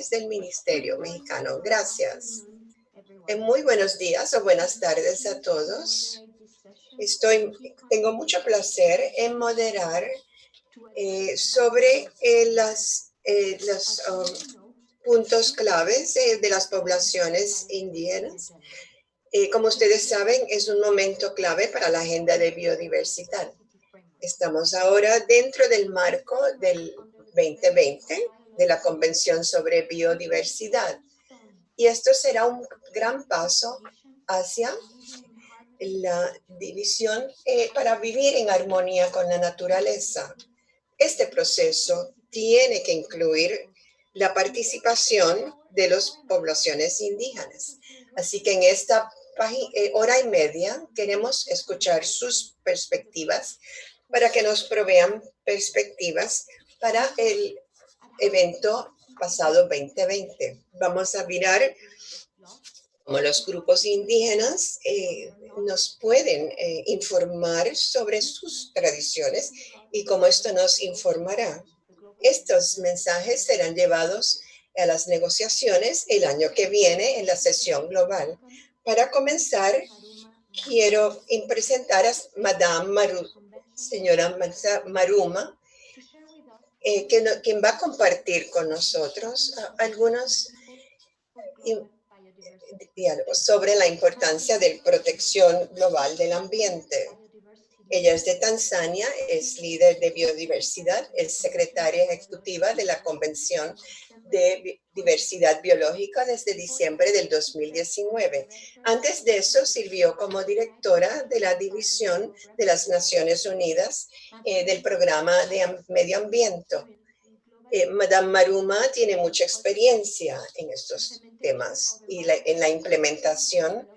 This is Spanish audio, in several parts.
del Ministerio Mexicano. Gracias. Muy buenos días o buenas tardes a todos. Tengo mucho placer en moderar sobre los puntos claves de las poblaciones indígenas. Como ustedes saben, es un momento clave para la agenda de biodiversidad. Estamos ahora dentro del marco del 2020 de la Convención sobre Biodiversidad. Y esto será un gran paso hacia la división para vivir en armonía con la naturaleza. Este proceso tiene que incluir la participación de las poblaciones indígenas. Así que en esta hora y media queremos escuchar sus perspectivas para que nos provean perspectivas para el evento pasado 2020. Vamos a mirar cómo los grupos indígenas nos pueden informar sobre sus tradiciones y cómo esto nos informará. Estos mensajes serán llevados a las negociaciones el año que viene en la sesión global. Para comenzar, quiero presentar a señora Maruma, quien va a compartir con nosotros algunos diálogos sobre la importancia de protección global del ambiente. Ella es de Tanzania, es líder de biodiversidad, es secretaria ejecutiva de la Convención de Diversidad Biológica desde diciembre del 2019. Antes de eso, sirvió como directora de la División de las Naciones Unidas del Programa de Medio Ambiente. Madame Maruma tiene mucha experiencia en estos temas y en la implementación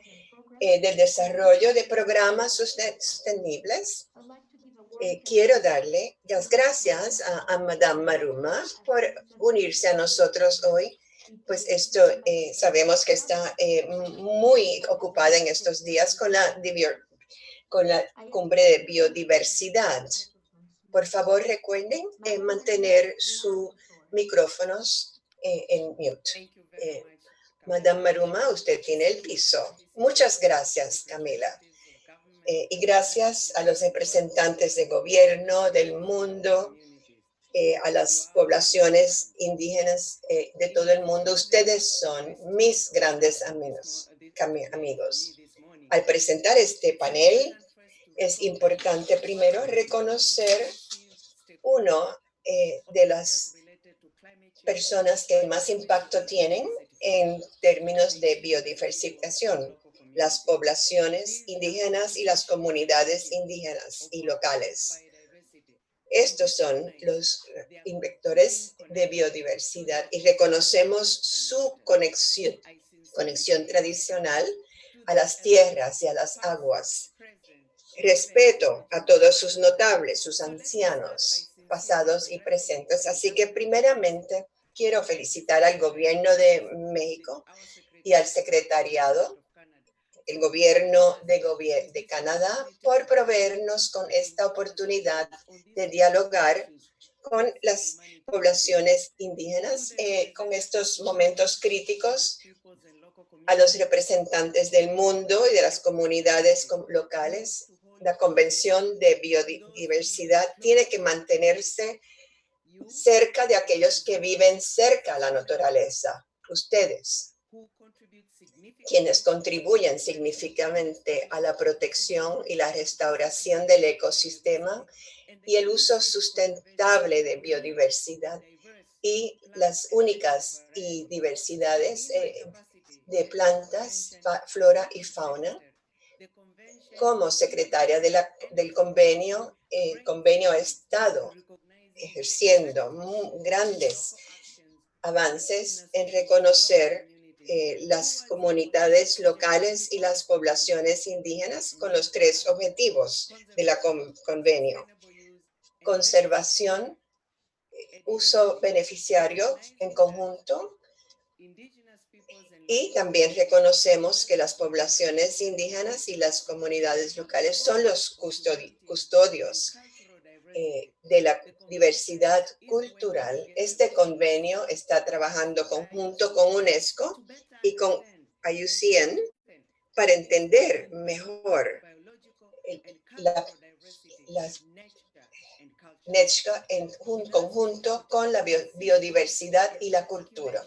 del desarrollo de programas sostenibles. Quiero darle las gracias a Madame Maruma por unirse a nosotros hoy, pues sabemos que está muy ocupada en estos días con la cumbre de biodiversidad. Por favor, recuerden mantener sus micrófonos en mute. Madame Maruma, usted tiene el piso. Muchas gracias, Camila. Y gracias a los representantes de gobierno del mundo, a las poblaciones indígenas de todo el mundo. Ustedes son mis grandes amigos. Al presentar este panel, es importante primero reconocer uno de las personas que más impacto tienen en términos de biodiversificación, las poblaciones indígenas y las comunidades indígenas y locales. Estos son los vectores de biodiversidad y reconocemos su conexión tradicional a las tierras y a las aguas. Respeto a todos sus notables, sus ancianos, pasados y presentes. Así que primeramente quiero felicitar al gobierno de México y al secretariado, el gobierno de Canadá, por proveernos con esta oportunidad de dialogar con las poblaciones indígenas con estos momentos críticos, a los representantes del mundo y de las comunidades locales. La Convención de Biodiversidad tiene que mantenerse cerca de aquellos que viven cerca a la naturaleza. Ustedes, quienes contribuyen significativamente a la protección y la restauración del ecosistema y el uso sustentable de biodiversidad y las únicas y diversidades de plantas, flora y fauna. Como secretaria del convenio, el convenio ha estado ejerciendo grandes avances en reconocer las comunidades locales y las poblaciones indígenas con los tres objetivos de la convenio: conservación, uso beneficiario en conjunto, y también reconocemos que las poblaciones indígenas y las comunidades locales son los custodios de la diversidad cultural. Este convenio está trabajando conjunto con UNESCO y con IUCN para entender mejor la, las NECHCA en conjunto con la biodiversidad y la cultura,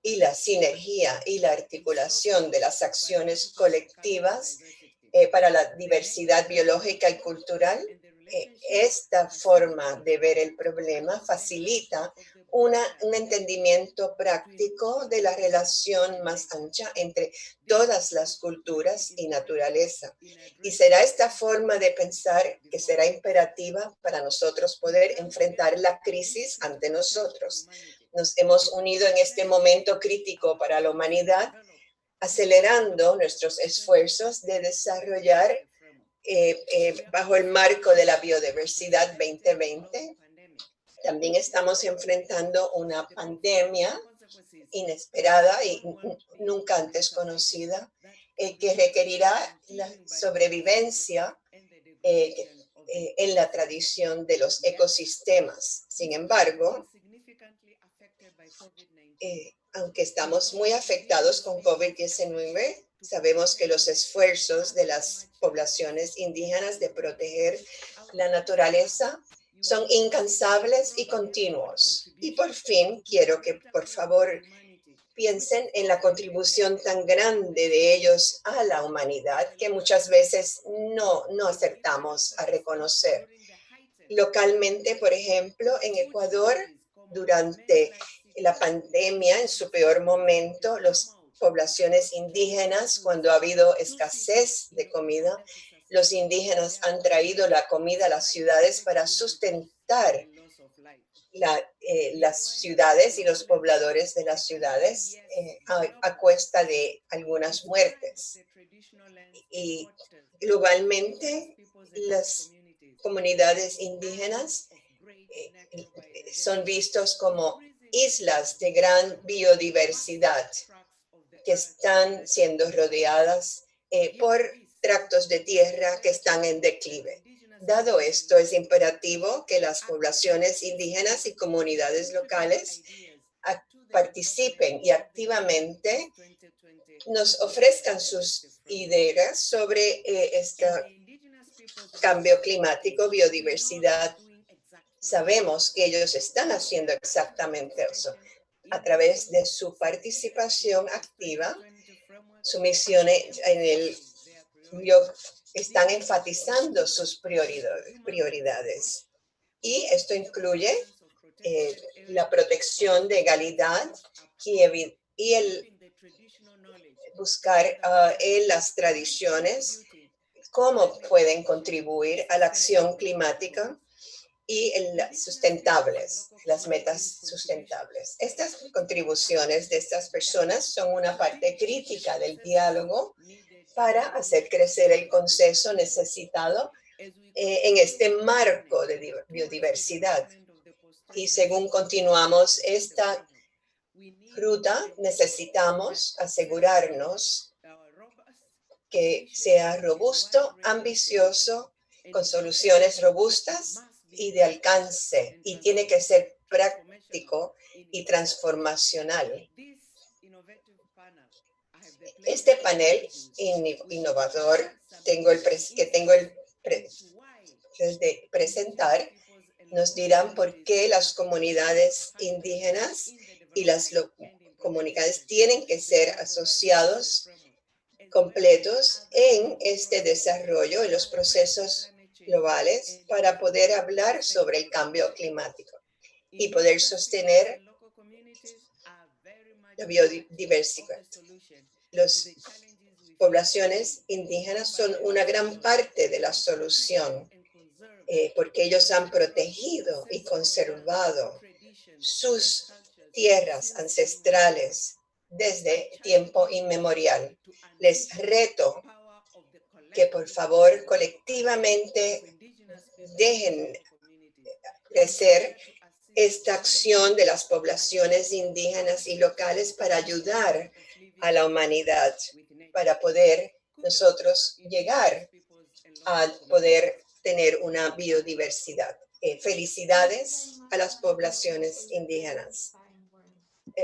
y la sinergia y la articulación de las acciones colectivas para la diversidad biológica y cultural. Esta forma de ver el problema facilita un entendimiento práctico de la relación más ancha entre todas las culturas y naturaleza. Y será esta forma de pensar que será imperativa para nosotros poder enfrentar la crisis ante nosotros. Nos hemos unido en este momento crítico para la humanidad, acelerando nuestros esfuerzos de desarrollar bajo el marco de la biodiversidad 2020. También estamos enfrentando una pandemia inesperada y nunca antes conocida, que requerirá la sobrevivencia en la tradición de los ecosistemas. Sin embargo, aunque estamos muy afectados con COVID-19, sabemos que los esfuerzos de las poblaciones indígenas de proteger la naturaleza son incansables y continuos. Y por fin, quiero que por favor piensen en la contribución tan grande de ellos a la humanidad que muchas veces no acertamos a reconocer. Localmente, por ejemplo, en Ecuador, durante la pandemia, en su peor momento, las poblaciones indígenas, cuando ha habido escasez de comida, los indígenas han traído la comida a las ciudades para sustentar las ciudades y los pobladores de las ciudades a cuesta de algunas muertes. Y globalmente, las comunidades indígenas son vistos como islas de gran biodiversidad que están siendo rodeadas por tractos de tierra que están en declive. Dado esto, es imperativo que las poblaciones indígenas y comunidades locales participen y activamente nos ofrezcan sus ideas sobre este cambio climático, biodiversidad. Sabemos que ellos están haciendo exactamente eso a través de su participación activa, su misión están enfatizando sus prioridades. Y esto incluye la protección de legalidad y el buscar en las tradiciones cómo pueden contribuir a la acción climática y las metas sustentables. Estas contribuciones de estas personas son una parte crítica del diálogo para hacer crecer el consenso necesitado en este marco de biodiversidad. Y según continuamos esta ruta, necesitamos asegurarnos que sea robusto, ambicioso, con soluciones robustas y de alcance, y tiene que ser práctico y transformacional. Este panel innovador que tengo el de presentar nos dirán por qué las comunidades indígenas y las comunidades tienen que ser asociados completos en este desarrollo, en los procesos globales, para poder hablar sobre el cambio climático y poder sostener la biodiversidad. Las poblaciones indígenas son una gran parte de la solución porque ellos han protegido y conservado sus tierras ancestrales desde tiempo inmemorial. Les reto que por favor colectivamente dejen crecer esta acción de las poblaciones indígenas y locales para ayudar a la humanidad, para poder nosotros llegar a poder tener una biodiversidad. felicidades a las poblaciones indígenas.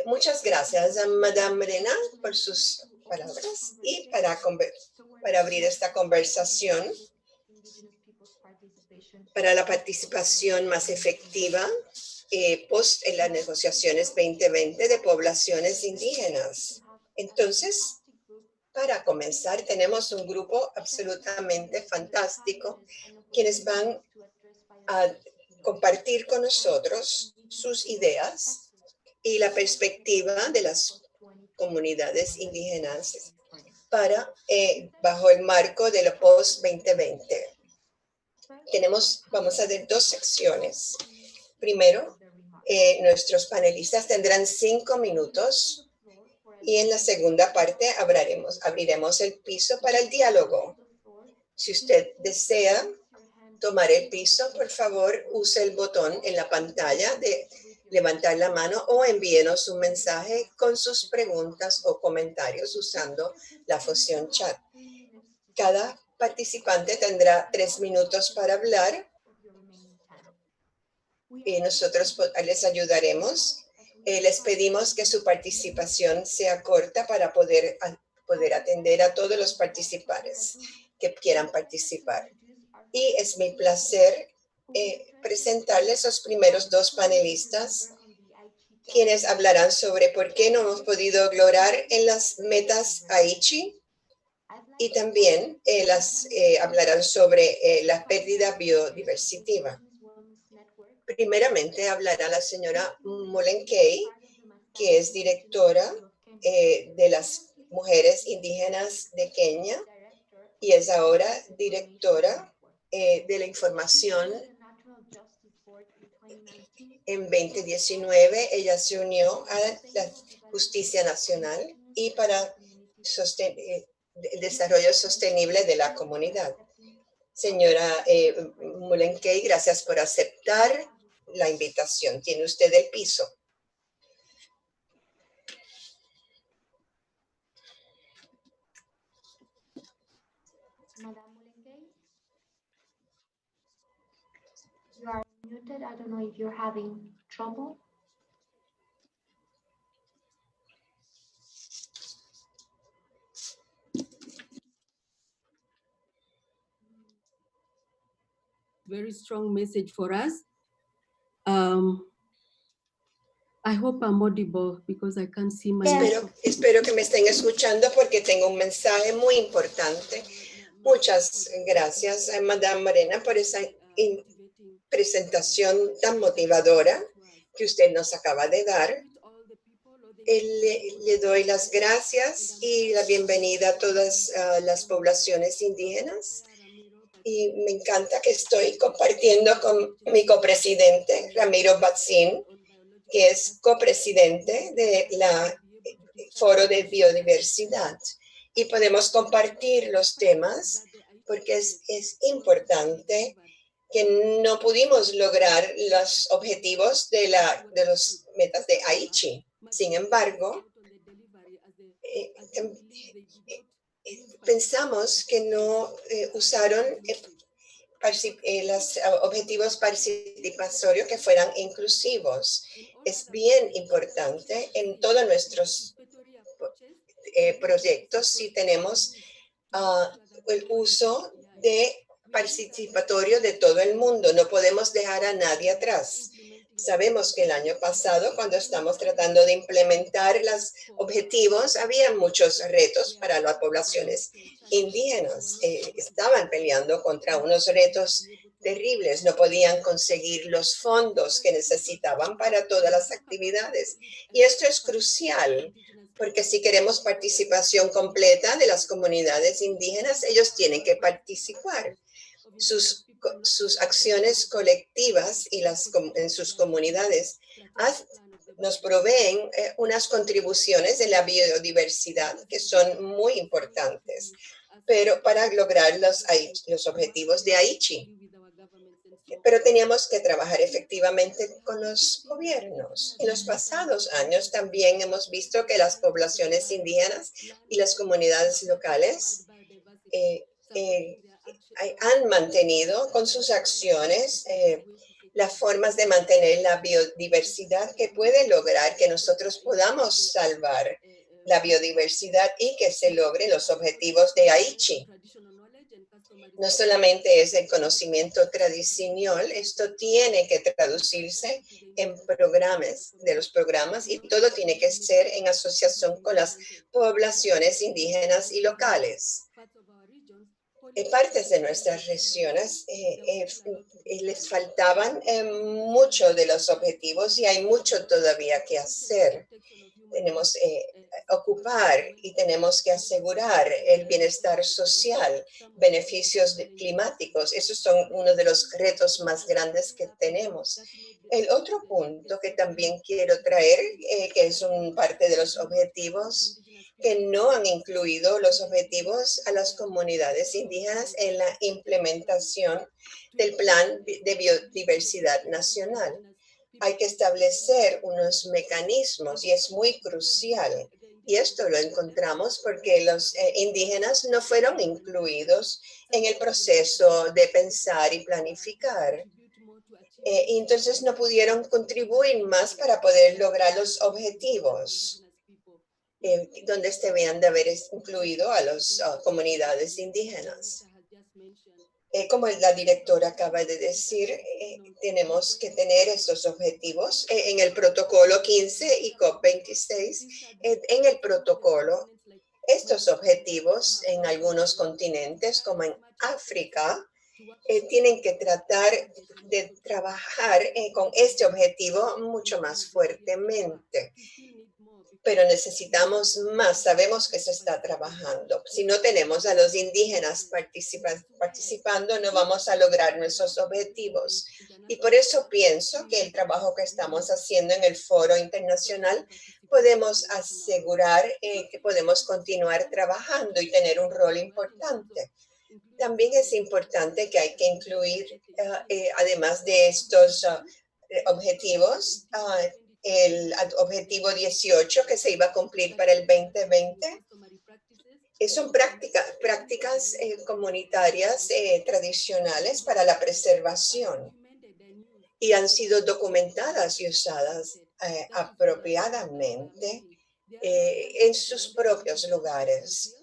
Muchas gracias a Madame Morena por sus palabras y para abrir esta conversación para la participación más efectiva post en las negociaciones 2020 de poblaciones indígenas. Entonces, para comenzar, tenemos un grupo absolutamente fantástico quienes van a compartir con nosotros sus ideas y la perspectiva de las comunidades indígenas para bajo el marco de la post-2020. Vamos a ver dos secciones. Primero, nuestros panelistas tendrán 5 minutos y en la segunda parte abriremos el piso para el diálogo. Si usted desea tomar el piso, por favor, use el botón en la pantalla de levantar la mano o envíenos un mensaje con sus preguntas o comentarios usando la función chat. Cada participante tendrá 3 minutos para hablar y nosotros les ayudaremos. Les pedimos que su participación sea corta para poder atender a todos los participantes que quieran participar. Y es mi placer presentarles los primeros 2 panelistas, quienes hablarán sobre por qué no hemos podido lograr en las metas Aichi y también hablarán sobre la pérdida biodiversitiva. Primeramente hablará la señora Molenkei, que es directora de las mujeres indígenas de Kenia y es ahora directora de la información. En 2019 ella se unió a la Justicia Nacional y para el desarrollo sostenible de la comunidad. Señora Molenkei, gracias por aceptar la invitación. Tiene usted el piso. Madame Molenkei, you are muted. I don't know if you're having trouble. Very strong message for us. I hope I'm audible because I can't see my... Espero que me estén escuchando porque tengo un mensaje muy importante. Muchas gracias a Madame Morena por esa presentación tan motivadora que usted nos acaba de dar. Le doy las gracias y la bienvenida a todas las poblaciones indígenas. Y me encanta que estoy compartiendo con mi copresidente, Ramiro Batzin, que es copresidente de la Foro de Biodiversidad. Y podemos compartir los temas porque es importante que no pudimos lograr los objetivos de los metas de Aichi. Sin embargo, pensamos que no usaron los objetivos participatorios que fueran inclusivos. Es bien importante en todos nuestros proyectos si tenemos el uso de participatorio de todo el mundo. No podemos dejar a nadie atrás. Sabemos que el año pasado, cuando estamos tratando de implementar los objetivos, había muchos retos para las poblaciones indígenas. Estaban peleando contra unos retos terribles. No podían conseguir los fondos que necesitaban para todas las actividades. Y esto es crucial, porque si queremos participación completa de las comunidades indígenas, ellos tienen que participar. Sus acciones colectivas y en sus comunidades nos proveen unas contribuciones de la biodiversidad que son muy importantes, pero para lograr los objetivos de Aichi. Pero teníamos que trabajar efectivamente con los gobiernos. En los pasados años también hemos visto que las poblaciones indígenas y las comunidades locales han mantenido con sus acciones las formas de mantener la biodiversidad que puede lograr que nosotros podamos salvar la biodiversidad y que se logren los objetivos de Aichi. No solamente es el conocimiento tradicional, esto tiene que traducirse en los programas y todo tiene que ser en asociación con las poblaciones indígenas y locales. En partes de nuestras regiones les faltaban muchos de los objetivos y hay mucho todavía que hacer. Tenemos ocupar y tenemos que asegurar el bienestar social, beneficios climáticos. Esos son uno de los retos más grandes que tenemos. El otro punto que también quiero traer, que es parte de los objetivos, que no han incluido los objetivos a las comunidades indígenas en la implementación del Plan de Biodiversidad Nacional. Hay que establecer unos mecanismos y es muy crucial. Y esto lo encontramos porque los indígenas no fueron incluidos en el proceso de pensar y planificar. Y entonces no pudieron contribuir más para poder lograr los objetivos donde se debían de haber incluido a las comunidades indígenas. Como la directora acaba de decir, tenemos que tener estos objetivos en el protocolo 15 y COP26. En el protocolo, estos objetivos en algunos continentes, como en África, tienen que tratar de trabajar con este objetivo mucho más fuertemente. Pero necesitamos más, sabemos que se está trabajando. Si no tenemos a los indígenas participando, no vamos a lograr nuestros objetivos. Y por eso pienso que el trabajo que estamos haciendo en el foro internacional podemos asegurar que podemos continuar trabajando y tener un rol importante. También es importante que hay que incluir, además de estos objetivos, el objetivo 18 que se iba a cumplir para el 2020. Son prácticas comunitarias tradicionales para la preservación y han sido documentadas y usadas apropiadamente en sus propios lugares.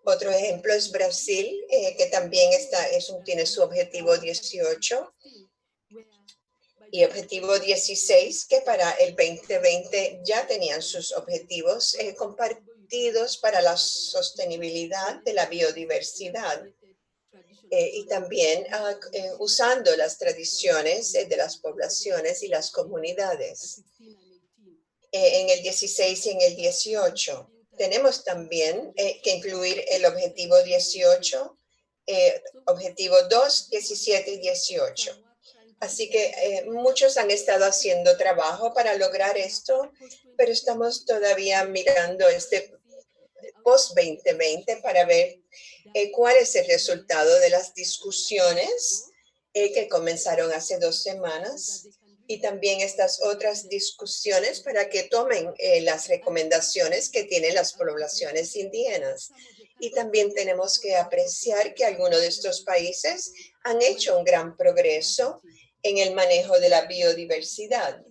Otro ejemplo es Brasil, que también tiene su objetivo 18 y objetivo 16, que para el 2020 ya tenían sus objetivos compartidos para la sostenibilidad de la biodiversidad y también usando las tradiciones de las poblaciones y las comunidades. En el 16 y en el 18 tenemos también que incluir el objetivo 18, objetivo 2, 17 y 18. Así que muchos han estado haciendo trabajo para lograr esto, pero estamos todavía mirando este post-2020 para ver cuál es el resultado de las discusiones que comenzaron hace 2 semanas y también estas otras discusiones para que tomen las recomendaciones que tienen las poblaciones indígenas. Y también tenemos que apreciar que algunos de estos países han hecho un gran progreso en el manejo de la biodiversidad.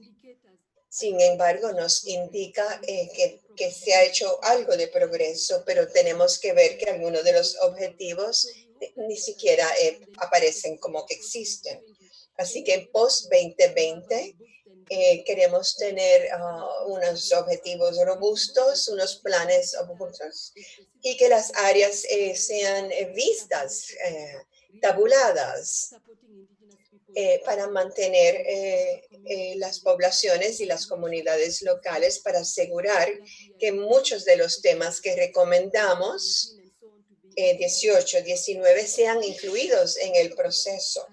Sin embargo, nos indica que se ha hecho algo de progreso, pero tenemos que ver que algunos de los objetivos ni siquiera aparecen como que existen. Así que en post-2020 queremos tener unos objetivos robustos, unos planes robustos y que las áreas sean vistas, tabuladas, para mantener las poblaciones y las comunidades locales para asegurar que muchos de los temas que recomendamos, 18, 19, sean incluidos en el proceso.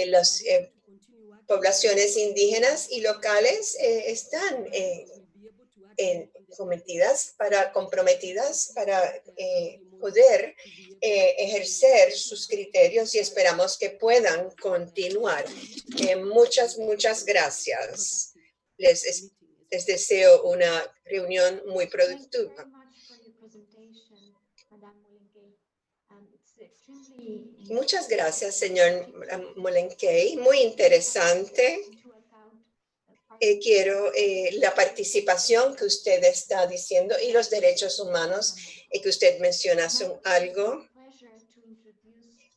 Las poblaciones indígenas y locales están comprometidas para poder ejercer sus criterios y esperamos que puedan continuar. Muchas gracias. Les deseo una reunión muy productiva. Muchas gracias, señor Molenkey. Muy interesante. Quiero la participación que usted está diciendo y los derechos humanos que usted menciona son algo.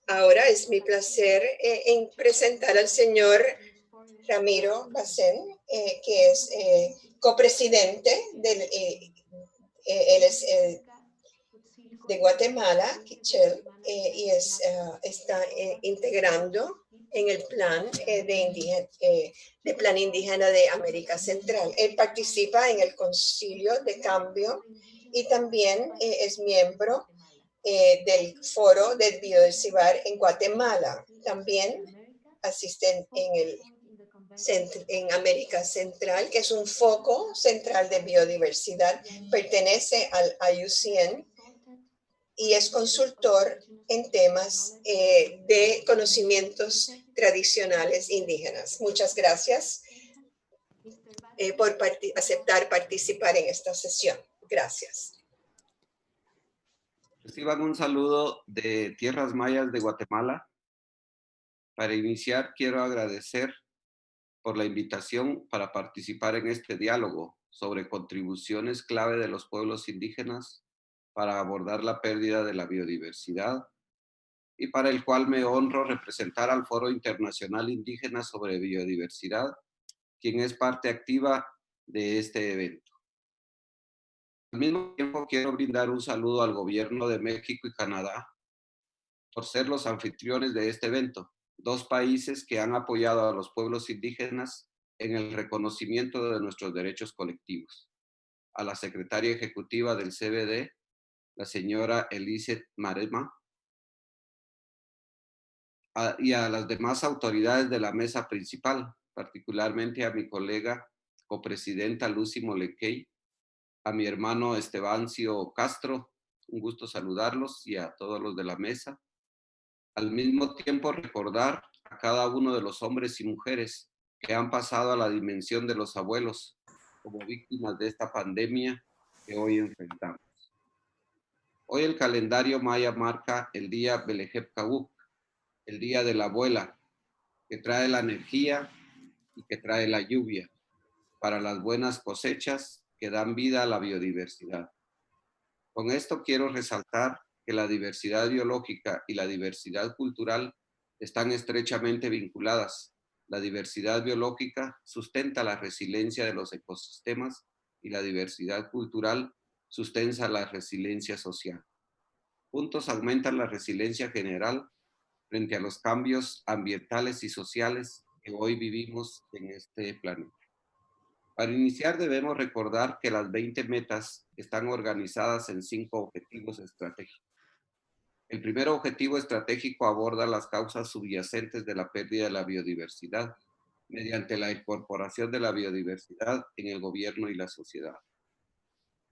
Ahora es mi placer en presentar al señor Ramiro Bacén, que es copresidente del, él es de Guatemala, Kichel, y está integrando en el plan de Plan Indígena de América Central. Él participa en el Concilio de Cambio y también es miembro del Foro de Biodiversidad en Guatemala. También asiste en América Central, que es un foco central de biodiversidad, pertenece al IUCN y es consultor en temas de conocimientos tradicionales indígenas. Muchas gracias por aceptar participar en esta sesión. Gracias. Reciban un saludo de Tierras Mayas de Guatemala. Para iniciar, quiero agradecer por la invitación para participar en este diálogo sobre contribuciones clave de los pueblos indígenas para abordar la pérdida de la biodiversidad y para el cual me honro representar al Foro Internacional Indígena sobre Biodiversidad, quien es parte activa de este evento. Al mismo tiempo, quiero brindar un saludo al Gobierno de México y Canadá por ser los anfitriones de este evento, dos países que han apoyado a los pueblos indígenas en el reconocimiento de nuestros derechos colectivos. A la secretaria ejecutiva del CBD, la señora Elise Marema, y a las demás autoridades de la mesa principal, particularmente a mi colega copresidenta Lucy Molenkey, a mi hermano Estebancio Castro, un gusto saludarlos, y a todos los de la mesa. Al mismo tiempo recordar a cada uno de los hombres y mujeres que han pasado a la dimensión de los abuelos como víctimas de esta pandemia que hoy enfrentamos. Hoy el calendario maya marca el día Belejep Kawuk, el día de la abuela, que trae la energía y que trae la lluvia para las buenas cosechas que dan vida a la biodiversidad. Con esto quiero resaltar que la diversidad biológica y la diversidad cultural están estrechamente vinculadas. La diversidad biológica sustenta la resiliencia de los ecosistemas y la diversidad cultural sustenta la resiliencia social. Juntos aumentan la resiliencia general frente a los cambios ambientales y sociales que hoy vivimos en este planeta. Para iniciar debemos recordar que las 20 metas están organizadas en 5 objetivos estratégicos. El primer objetivo estratégico aborda las causas subyacentes de la pérdida de la biodiversidad mediante la incorporación de la biodiversidad en el gobierno y la sociedad.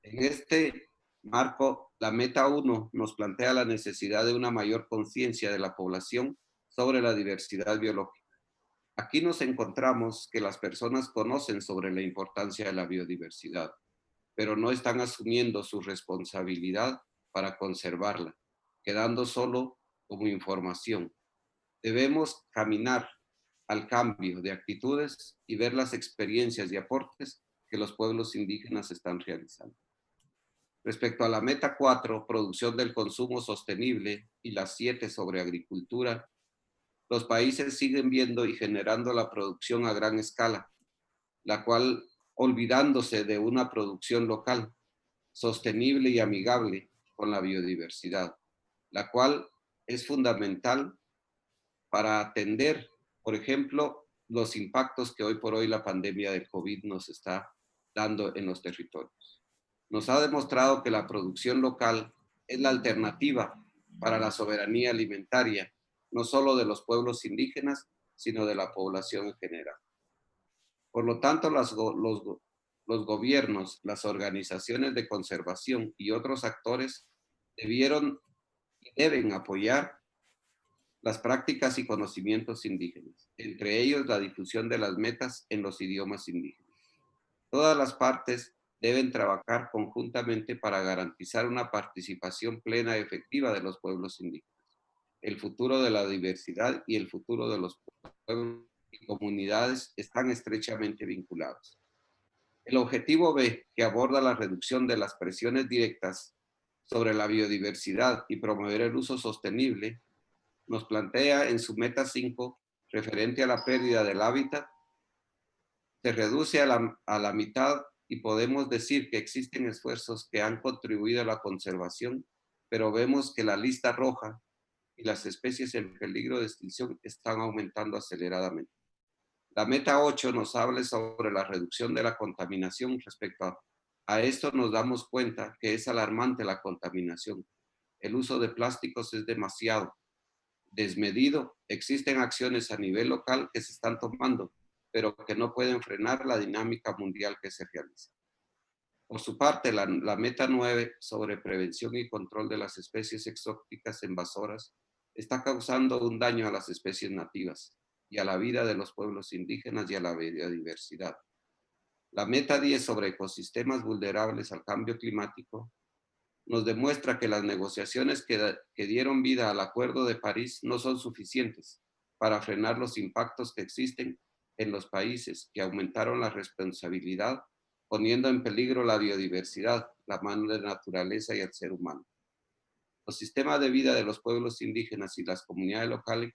En este marco, la meta 1 nos plantea la necesidad de una mayor conciencia de la población sobre la diversidad biológica. Aquí nos encontramos que las personas conocen sobre la importancia de la biodiversidad, pero no están asumiendo su responsabilidad para conservarla, quedando solo como información. Debemos caminar al cambio de actitudes y ver las experiencias y aportes que los pueblos indígenas están realizando. Respecto a la meta 4, producción del consumo sostenible, y las 7 sobre agricultura, los países siguen viendo y generando la producción a gran escala, la cual olvidándose de una producción local, sostenible y amigable con la biodiversidad, la cual es fundamental para atender, por ejemplo, los impactos que hoy por hoy la pandemia del COVID nos está dando en los territorios. Nos ha demostrado que la producción local es la alternativa para la soberanía alimentaria, no solo de los pueblos indígenas, sino de la población en general. Por lo tanto, los gobiernos, las organizaciones de conservación y otros actores debieron y deben apoyar las prácticas y conocimientos indígenas, entre ellos la difusión de las metas en los idiomas indígenas. Todas las partes deben trabajar conjuntamente para garantizar una participación plena y efectiva de los pueblos indígenas. el futuro de la diversidad y el futuro de los pueblos y comunidades están estrechamente vinculados. El objetivo B, que aborda la reducción de las presiones directas sobre la biodiversidad y promover el uso sostenible, nos plantea en su meta 5, referente a la pérdida del hábitat, se reduce a la mitad y podemos decir que existen esfuerzos que han contribuido a la conservación, pero vemos que la lista roja y las especies en peligro de extinción están aumentando aceleradamente. La meta 8 nos habla sobre la reducción de la contaminación. Respecto a esto nos damos cuenta que es alarmante la contaminación. El uso de plásticos es demasiado desmedido. Existen acciones a nivel local que se están tomando, pero que no pueden frenar la dinámica mundial que se realiza. Por su parte, la meta 9 sobre prevención y control de las especies exóticas invasoras está causando un daño a las especies nativas y a la vida de los pueblos indígenas y a la biodiversidad. La meta 10 sobre ecosistemas vulnerables al cambio climático nos demuestra que las negociaciones que dieron vida al Acuerdo de París no son suficientes para frenar los impactos que existen en los países que aumentaron la responsabilidad, poniendo en peligro la biodiversidad, la madre naturaleza y el ser humano. Los sistemas de vida de los pueblos indígenas y las comunidades locales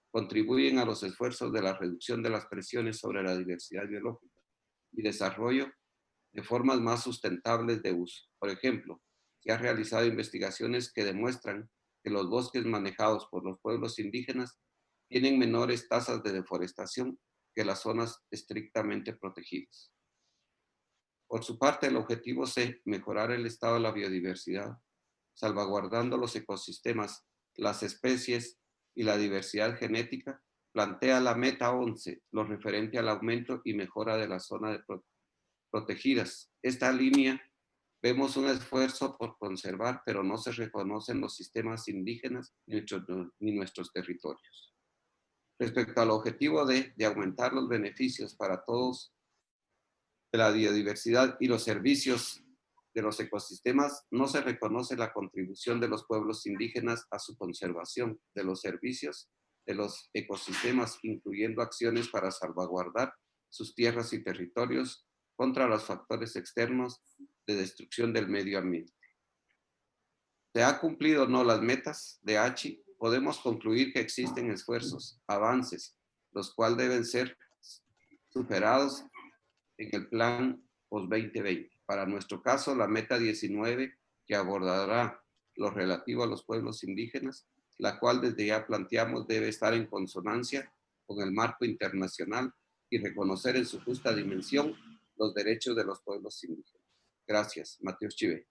contribuyen a los esfuerzos de la reducción de las presiones sobre la diversidad biológica y desarrollo de formas más sustentables de uso. Por ejemplo, se han realizado investigaciones que demuestran que los bosques manejados por los pueblos indígenas tienen menores tasas de deforestación que las zonas estrictamente protegidas. Por su parte, el objetivo C, mejorar el estado de la biodiversidad, salvaguardando los ecosistemas, las especies y la diversidad genética, plantea la meta 11, lo referente al aumento y mejora de la zona de protegidas. Esta línea vemos un esfuerzo por conservar, pero no se reconocen los sistemas indígenas ni nuestros territorios. Respecto al objetivo de aumentar los beneficios para todos de la biodiversidad y los servicios de los ecosistemas, no se reconoce la contribución de los pueblos indígenas a su conservación de los servicios de los ecosistemas, incluyendo acciones para salvaguardar sus tierras y territorios contra los factores externos de destrucción del medio ambiente. ¿Se ha cumplido o no las metas de Aichi? Podemos concluir que existen esfuerzos, avances, los cuales deben ser superados en el plan post-2020. Para nuestro caso, la meta 19, que abordará lo relativo a los pueblos indígenas, la cual desde ya planteamos debe estar en consonancia con el marco internacional y reconocer en su justa dimensión los derechos de los pueblos indígenas. Gracias. Mateo Chive.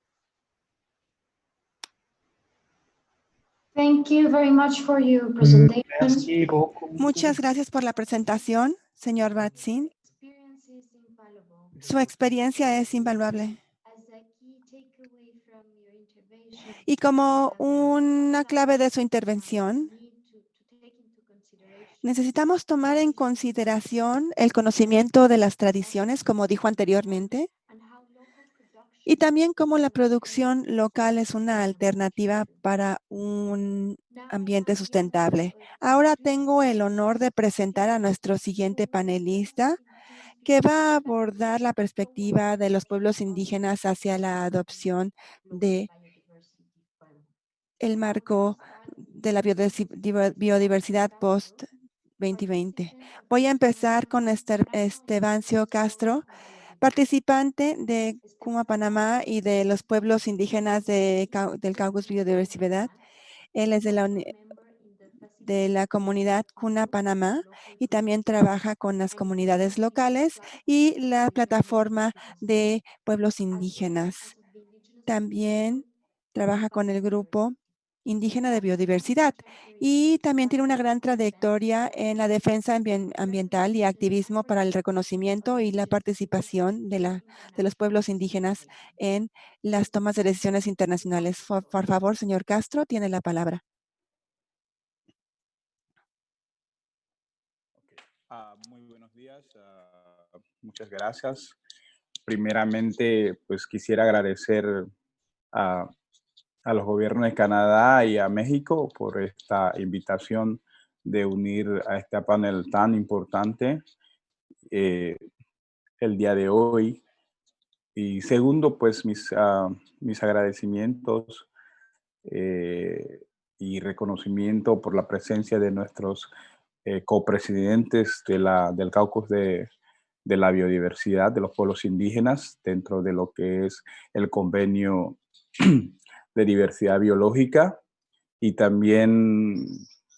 Thank you very much for your presentation. Merci beaucoup. Muchas gracias por la presentación, señor Batzin. Experience is invaluable. Su experiencia es invaluable. As a key takeaway from your intervention, Y como una clave de su intervención, necesitamos tomar en consideración el conocimiento de las tradiciones, como dijo anteriormente, y también cómo la producción local es una alternativa para un ambiente sustentable. Ahora tengo el honor de presentar a nuestro siguiente panelista, que va a abordar la perspectiva de los pueblos indígenas hacia la adopción de el marco de la biodiversidad post-2020. Voy a empezar con Estebancio Castro, participante de Kuma Panamá y de los pueblos indígenas del Caucus Biodiversidad. Él es de la comunidad Cuna Panamá y también trabaja con las comunidades locales y la plataforma de pueblos indígenas. También trabaja con el grupo indígena de biodiversidad y también tiene una gran trayectoria en la defensa ambiental y activismo para el reconocimiento y la participación de los pueblos indígenas en las tomas de decisiones internacionales. Por favor, señor Castro, tiene la palabra. Muy buenos días. Muchas gracias. Primeramente, pues quisiera agradecer a a los gobiernos de Canadá y a México por esta invitación de unir a este panel tan importante el día de hoy. Y segundo, pues mis agradecimientos y reconocimiento por la presencia de nuestros copresidentes del Caucus de la Biodiversidad de los Pueblos Indígenas dentro de lo que es el Convenio de Diversidad Biológica, y también,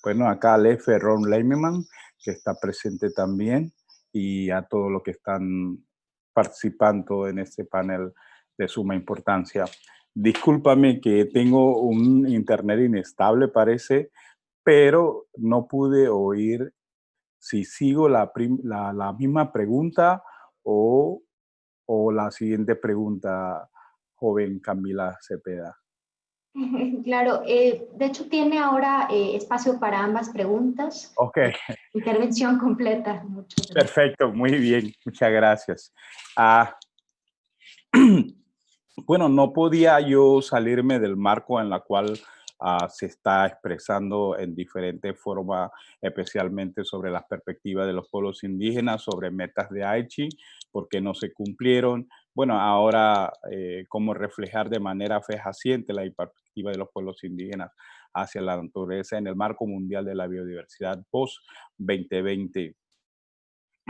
bueno, acá al F. Ron Leimerman, que está presente también, y a todos los que están participando en este panel de suma importancia. Discúlpame que tengo un internet inestable, parece, pero no pude oír si sigo la misma pregunta o la siguiente pregunta, joven Camila Cepeda. Claro, de hecho tiene ahora espacio para ambas preguntas. Ok. Intervención completa. Muchas gracias. Perfecto, muy bien, muchas gracias. Bueno, no podía yo salirme del marco en la cual se está expresando en diferentes formas, especialmente sobre las perspectivas de los pueblos indígenas, sobre metas de Aichi, porque no se cumplieron. Bueno, ahora cómo reflejar de manera fehaciente la perspectiva de los pueblos indígenas hacia la naturaleza en el marco mundial de la biodiversidad post-2020.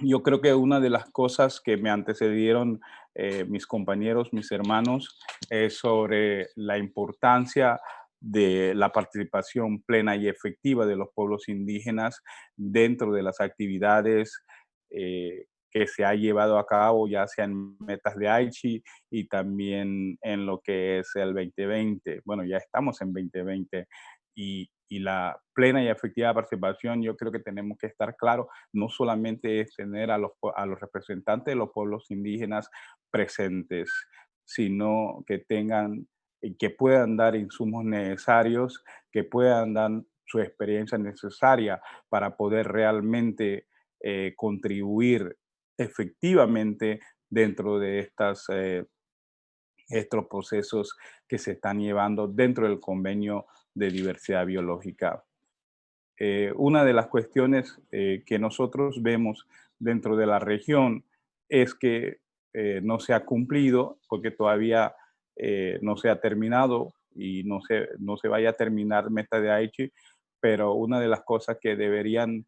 Yo creo que una de las cosas que me antecedieron mis compañeros, mis hermanos, es sobre la importancia de la participación plena y efectiva de los pueblos indígenas dentro de las actividades que se ha llevado a cabo, ya sea en metas de Aichi y también en lo que es el 2020. Bueno, ya estamos en 2020 y la plena y efectiva participación, yo creo que tenemos que estar claros, no solamente es tener a los representantes de los pueblos indígenas presentes, sino que tengan y que puedan dar insumos necesarios, que puedan dar su experiencia necesaria para poder realmente contribuir efectivamente dentro de estos procesos que se están llevando dentro del convenio de diversidad biológica. Una de las cuestiones que nosotros vemos dentro de la región es que no se ha cumplido porque todavía no se ha terminado y no se vaya a terminar meta de Aichi, pero una de las cosas que deberían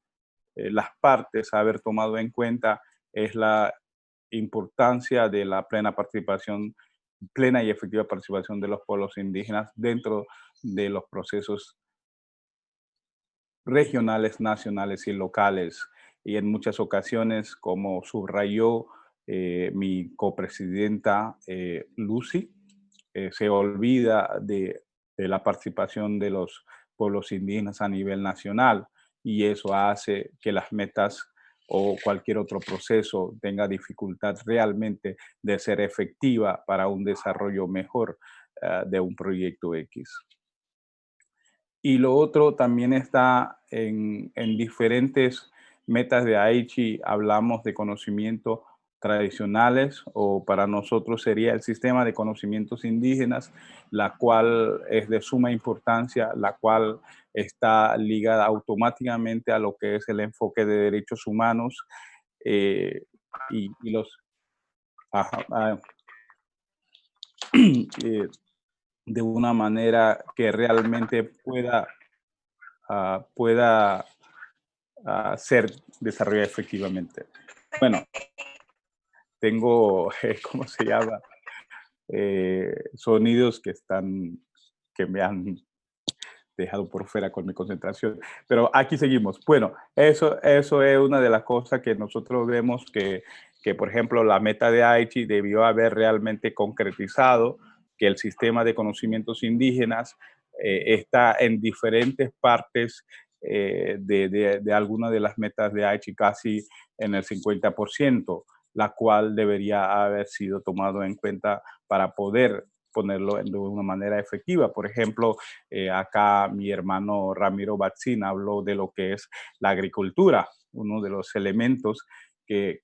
las partes haber tomado en cuenta es la importancia de la plena y efectiva participación de los pueblos indígenas dentro de los procesos regionales, nacionales y locales. Y en muchas ocasiones, como subrayó mi copresidenta Lucy, se olvida de la participación de los pueblos indígenas a nivel nacional, y eso hace que las metas o cualquier otro proceso tenga dificultad realmente de ser efectiva para un desarrollo mejor de un proyecto X. Y lo otro también está en diferentes metas de Aichi. Hablamos de conocimientos tradicionales, o para nosotros sería el sistema de conocimientos indígenas, la cual es de suma importancia, la cual está ligada automáticamente a lo que es el enfoque de derechos humanos y los... de una manera que realmente pueda ser desarrollada efectivamente. Bueno, tengo, ¿cómo se llama? Sonidos que me han dejado por fuera con mi concentración, pero aquí seguimos. Bueno, eso es una de las cosas que nosotros vemos que por ejemplo, la meta de Aichi debió haber realmente concretizado, que el sistema de conocimientos indígenas está en diferentes partes de algunas de las metas de Aichi, casi en el 50%, la cual debería haber sido tomado en cuenta para poder ponerlo de una manera efectiva. Por ejemplo, acá mi hermano Ramiro Batzin habló de lo que es la agricultura, uno de los elementos que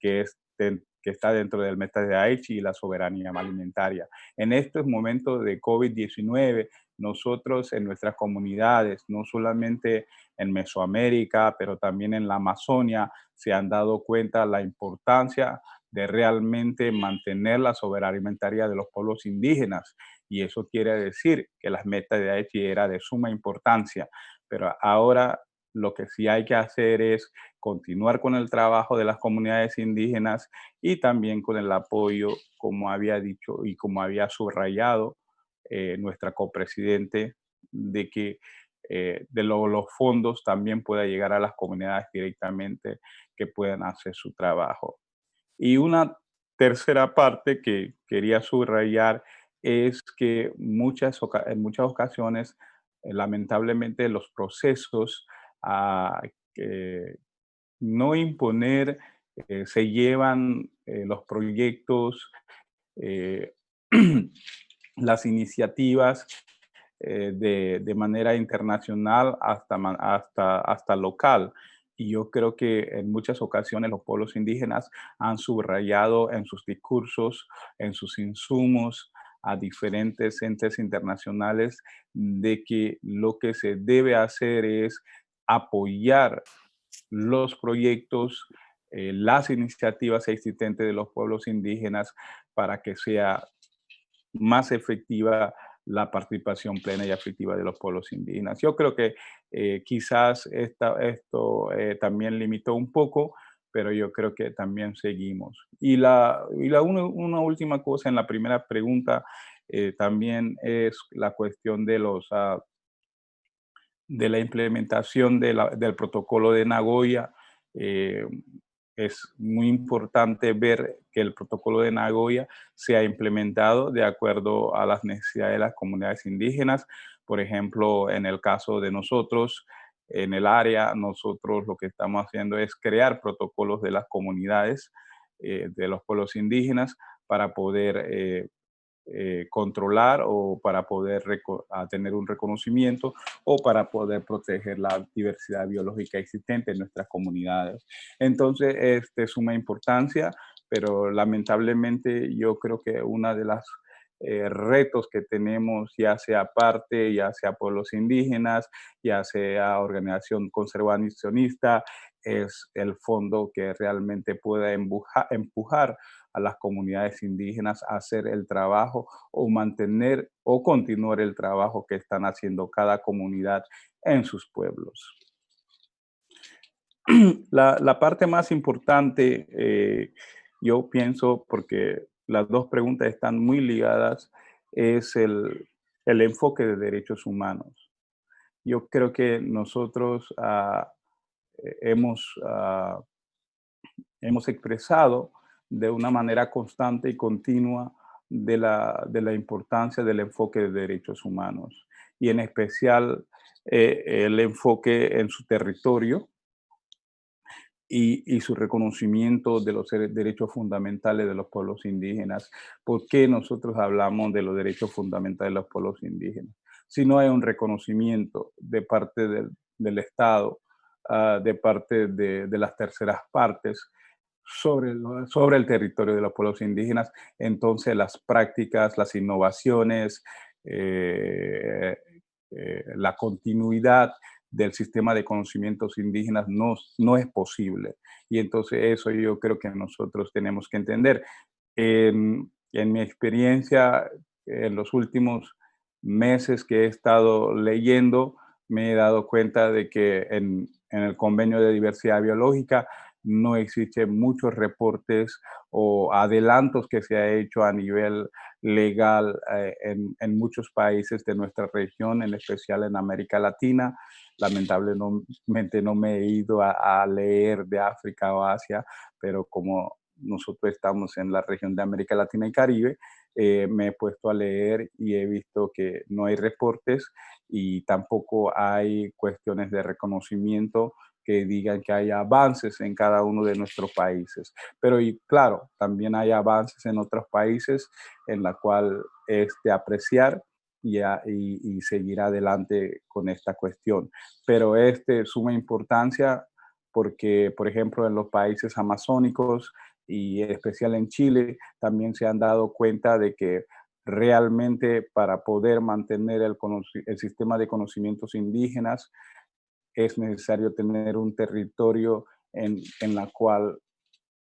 está dentro del meta de Aichi y la soberanía alimentaria. En estos momentos de COVID-19, nosotros en nuestras comunidades, no solamente en Mesoamérica, pero también en la Amazonia, se han dado cuenta de la importancia de realmente mantener la soberanía alimentaria de los pueblos indígenas. Y eso quiere decir que las metas de Aichi era de suma importancia. Pero ahora lo que sí hay que hacer es continuar con el trabajo de las comunidades indígenas y también con el apoyo, como había dicho y como había subrayado nuestra copresidente, de que los fondos también pueda llegar a las comunidades directamente que puedan hacer su trabajo. Y una tercera parte que quería subrayar es que en muchas ocasiones, lamentablemente, los procesos a no imponer se llevan los proyectos, eh, las iniciativas de manera internacional hasta local. Y yo creo que en muchas ocasiones los pueblos indígenas han subrayado en sus discursos, en sus insumos a diferentes entes internacionales de que lo que se debe hacer es apoyar los proyectos, las iniciativas existentes de los pueblos indígenas para que sea más efectiva la participación plena y efectiva de los pueblos indígenas. Yo creo que quizás esto también limitó un poco, pero yo creo que también seguimos. Una última cosa en la primera pregunta también es la cuestión de la implementación del protocolo de Nagoya. Eh, es muy importante ver que el protocolo de Nagoya sea implementado de acuerdo a las necesidades de las comunidades indígenas. Por ejemplo, en el caso de nosotros, en el área, nosotros lo que estamos haciendo es crear protocolos de las comunidades, de los pueblos indígenas, para poder controlar o para poder tener un reconocimiento o para poder proteger la diversidad biológica existente en nuestras comunidades. Entonces, es de suma importancia, pero lamentablemente yo creo que una de las retos que tenemos, ya sea parte, ya sea pueblos indígenas, ya sea organización conservacionista, es el fondo que realmente pueda empujar a las comunidades indígenas a hacer el trabajo o mantener o continuar el trabajo que están haciendo cada comunidad en sus pueblos. La parte más importante, yo pienso, porque las dos preguntas están muy ligadas, es el enfoque de derechos humanos. Yo creo que nosotros hemos expresado de una manera constante y continua de la importancia del enfoque de derechos humanos y en especial el enfoque en su territorio y su reconocimiento de los derechos fundamentales de los pueblos indígenas. ¿Por qué nosotros hablamos de los derechos fundamentales de los pueblos indígenas? Si no hay un reconocimiento de parte del Estado, de parte de las terceras partes, sobre el territorio de los pueblos indígenas, entonces las prácticas, las innovaciones, la continuidad del sistema de conocimientos indígenas no es posible. Y entonces eso yo creo que nosotros tenemos que entender. En mi experiencia, en los últimos meses que he estado leyendo, me he dado cuenta de que en el Convenio de Diversidad Biológica no existen muchos reportes o adelantos que se ha hecho a nivel legal en muchos países de nuestra región, en especial en América Latina. Lamentablemente no me he ido a leer de África o Asia, pero como nosotros estamos en la región de América Latina y Caribe, me he puesto a leer y he visto que no hay reportes y tampoco hay cuestiones de reconocimiento que digan que hay avances en cada uno de nuestros países. Pero y claro, también hay avances en otros países en la cual es de apreciar y seguir adelante con esta cuestión. Pero es de suma importancia porque, por ejemplo, en los países amazónicos y en especial en Chile, también se han dado cuenta de que realmente para poder mantener el sistema de conocimientos indígenas es necesario tener un territorio en la cual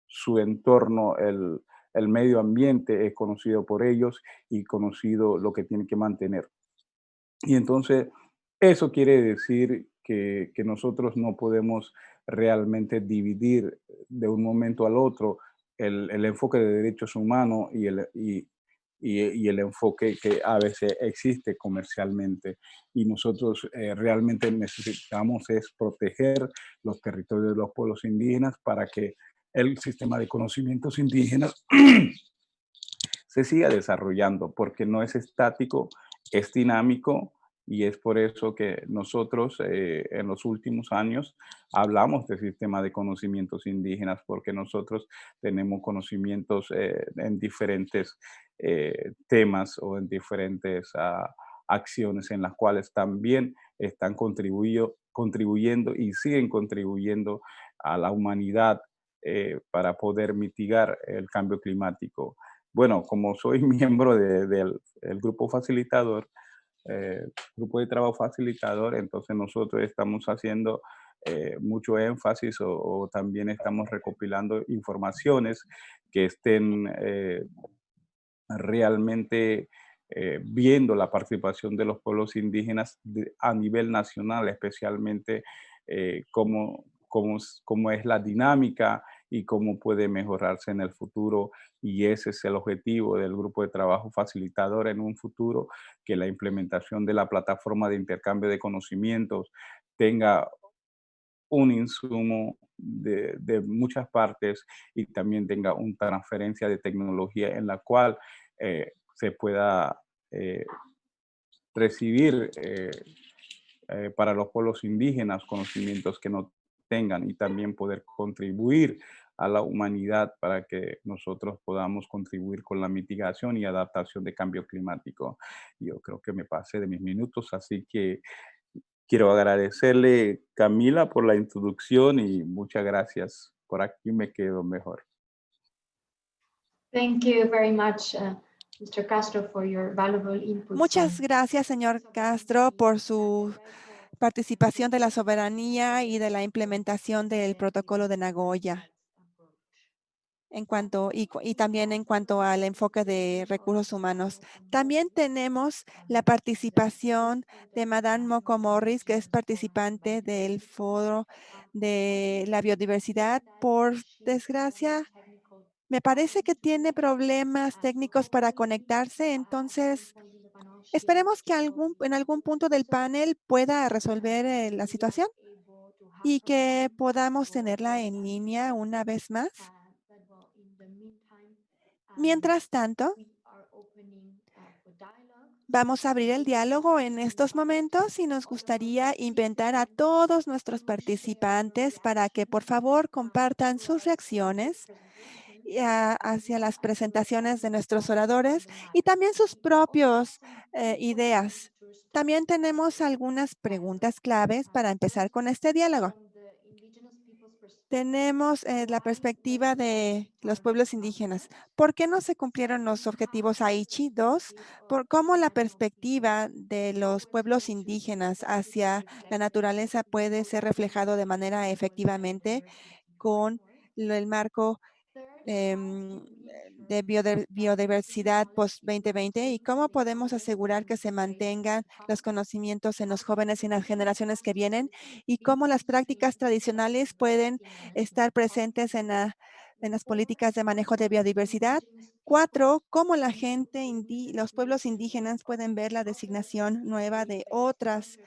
su entorno, el medio ambiente es conocido por ellos y conocido lo que tienen que mantener. Y entonces, eso quiere decir que nosotros no podemos realmente dividir de un momento al otro el enfoque de derechos humanos y el enfoque que a veces existe comercialmente. Y nosotros realmente necesitamos es proteger los territorios de los pueblos indígenas para que el sistema de conocimientos indígenas se siga desarrollando, porque no es estático, es dinámico y es por eso que nosotros en los últimos años hablamos del sistema de conocimientos indígenas, porque nosotros tenemos conocimientos en diferentes temas o en diferentes acciones en las cuales también están contribuyendo y siguen contribuyendo a la humanidad para poder mitigar el cambio climático. Bueno, como soy miembro del el grupo facilitador, grupo de trabajo facilitador, entonces nosotros estamos haciendo mucho énfasis o también estamos recopilando informaciones que estén realmente viendo la participación de los pueblos indígenas a nivel nacional, especialmente cómo es la dinámica y cómo puede mejorarse en el futuro. Y ese es el objetivo del grupo de trabajo facilitador en un futuro, que la implementación de la plataforma de intercambio de conocimientos tenga un insumo de muchas partes y también tenga una transferencia de tecnología en la cual se pueda recibir para los pueblos indígenas conocimientos que no tengan y también poder contribuir a la humanidad para que nosotros podamos contribuir con la mitigación y adaptación de cambio climático. Yo creo que me pasé de mis minutos, así que quiero agradecerle, Camila, por la introducción y muchas gracias. Por aquí me quedo mejor. Thank you very much, Mr. Castro, for your valuable inputs. Muchas gracias, señor Castro, por su participación de la soberanía y de la implementación del protocolo de Nagoya. Y también en cuanto al enfoque de recursos humanos. También tenemos la participación de Madame Moko Morris, que es participante del Foro de la Biodiversidad. Por desgracia, me parece que tiene problemas técnicos para conectarse, entonces esperemos que en algún punto del panel pueda resolver la situación y que podamos tenerla en línea una vez más. Mientras tanto, vamos a abrir el diálogo en estos momentos y nos gustaría invitar a todos nuestros participantes para que por favor compartan sus reacciones hacia las presentaciones de nuestros oradores y también sus propias ideas. También tenemos algunas preguntas claves para empezar con este diálogo. Tenemos la perspectiva de los pueblos indígenas. ¿Por qué no se cumplieron los objetivos Aichi? 2, por cómo la perspectiva de los pueblos indígenas hacia la naturaleza puede ser reflejado de manera efectivamente con el marco de biodiversidad post-2020 y cómo podemos asegurar que se mantengan los conocimientos en los jóvenes y en las generaciones que vienen y cómo las prácticas tradicionales pueden estar presentes en las políticas de manejo de biodiversidad. 4, cómo la gente, los pueblos indígenas pueden ver la designación nueva de otras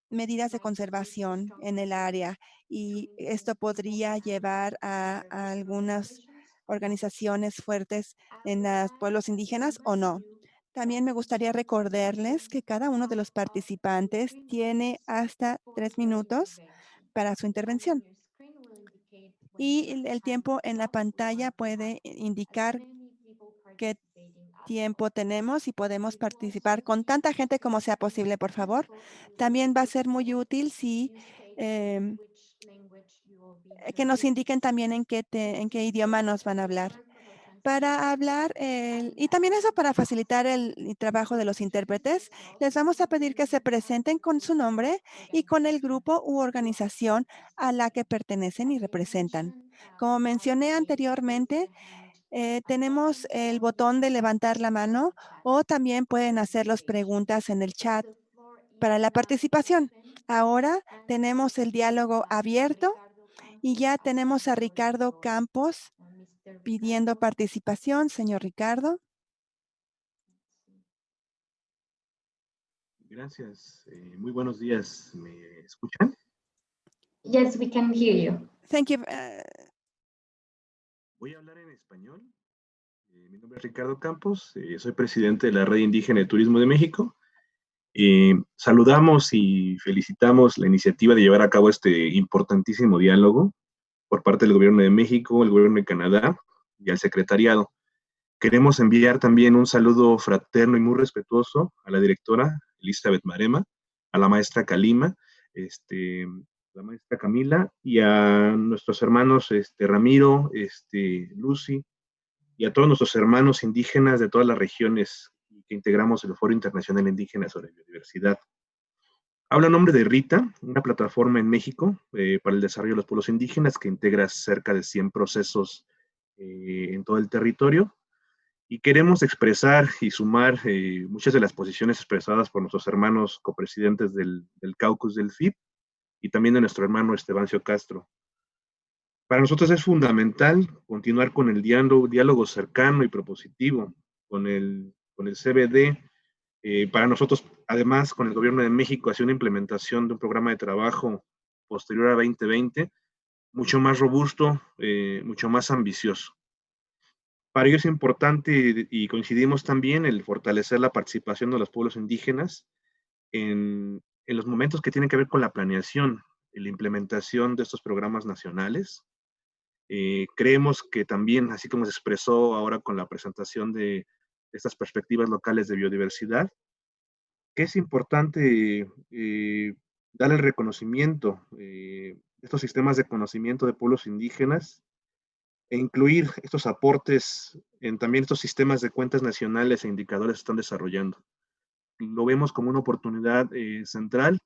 medidas de conservación en el área y esto podría llevar a algunas organizaciones fuertes en los pueblos indígenas o no. También me gustaría recordarles que cada uno de los participantes tiene hasta 3 minutos para su intervención. Y el tiempo en la pantalla puede indicar qué tiempo tenemos y podemos participar con tanta gente como sea posible, por favor. También va a ser muy útil si que nos indiquen también en qué idioma nos van a hablar. Para hablar, y también eso para facilitar el trabajo de los intérpretes, les vamos a pedir que se presenten con su nombre y con el grupo u organización a la que pertenecen y representan. Como mencioné anteriormente, tenemos el botón de levantar la mano o también pueden hacer las preguntas en el chat para la participación. Ahora tenemos el diálogo abierto y ya tenemos a Ricardo Campos pidiendo participación. Señor Ricardo. Gracias. Muy buenos días. ¿Me escuchan? Yes, we can hear you. Thank you. Voy a hablar en español. Mi nombre es Ricardo Campos. Soy presidente de la Red Indígena de Turismo de México. Saludamos y felicitamos la iniciativa de llevar a cabo este importantísimo diálogo por parte del Gobierno de México, el Gobierno de Canadá y al Secretariado. Queremos enviar también un saludo fraterno y muy respetuoso a la directora Elizabeth Marema, a la maestra Kalima, la maestra Camila y a nuestros hermanos Ramiro, Lucy y a todos nuestros hermanos indígenas de todas las regiones que integramos el Foro Internacional Indígena sobre Biodiversidad. Hablo en nombre de RITA, una plataforma en México para el desarrollo de los pueblos indígenas que integra cerca de 100 procesos en todo el territorio. Y queremos expresar y sumar muchas de las posiciones expresadas por nuestros hermanos copresidentes del caucus del FIP y también de nuestro hermano Estebancio Castro. Para nosotros es fundamental continuar con el diálogo cercano y propositivo con el CBD. Para nosotros, además, con el Gobierno de México, hacia una implementación de un programa de trabajo posterior a 2020, mucho más robusto, mucho más ambicioso. Para ello es importante y coincidimos también el fortalecer la participación de los pueblos indígenas en los momentos que tienen que ver con la planeación y la implementación de estos programas nacionales. Creemos que también, así como se expresó ahora con la presentación de estas perspectivas locales de biodiversidad, que es importante dar el reconocimiento de estos sistemas de conocimiento de pueblos indígenas e incluir estos aportes en también estos sistemas de cuentas nacionales e indicadores que están desarrollando. Lo vemos como una oportunidad central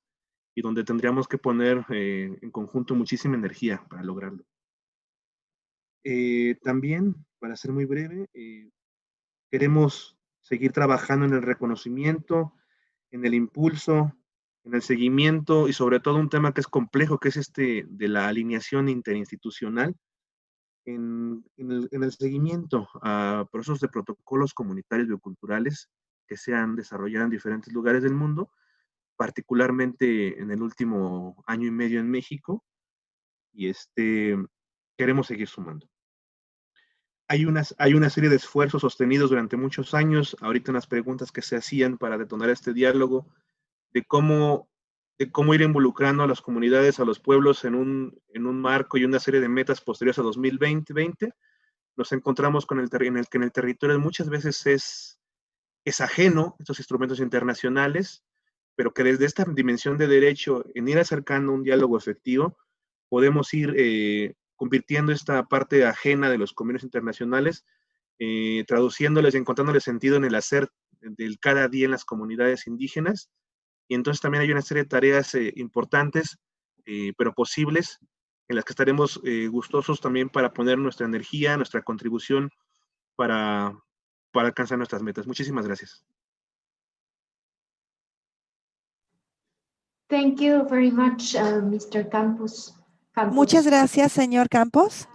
y donde tendríamos que poner en conjunto muchísima energía para lograrlo. También, para ser muy breve, queremos seguir trabajando en el reconocimiento, en el impulso, en el seguimiento y sobre todo un tema que es complejo, que es de la alineación interinstitucional en el seguimiento a procesos de protocolos comunitarios bioculturales que se han desarrollado en diferentes lugares del mundo, particularmente en el último año y medio en México, y queremos seguir sumando. Hay una serie de esfuerzos sostenidos durante muchos años, ahorita unas preguntas que se hacían para detonar este diálogo, de cómo ir involucrando a las comunidades, a los pueblos en un marco y una serie de metas posteriores a 2020. Nos encontramos en el que en el territorio muchas veces es ajeno estos instrumentos internacionales, pero que desde esta dimensión de derecho, en ir acercando un diálogo efectivo, podemos ir convirtiendo esta parte ajena de los convenios internacionales, traduciéndoles y encontrándoles sentido en el hacer del cada día en las comunidades indígenas. Y entonces también hay una serie de tareas importantes, pero posibles, en las que estaremos gustosos también para poner nuestra energía, nuestra contribución para alcanzar nuestras metas. Muchísimas gracias. Thank you very much, Mr. Campos. Muchas gracias, señor Campos.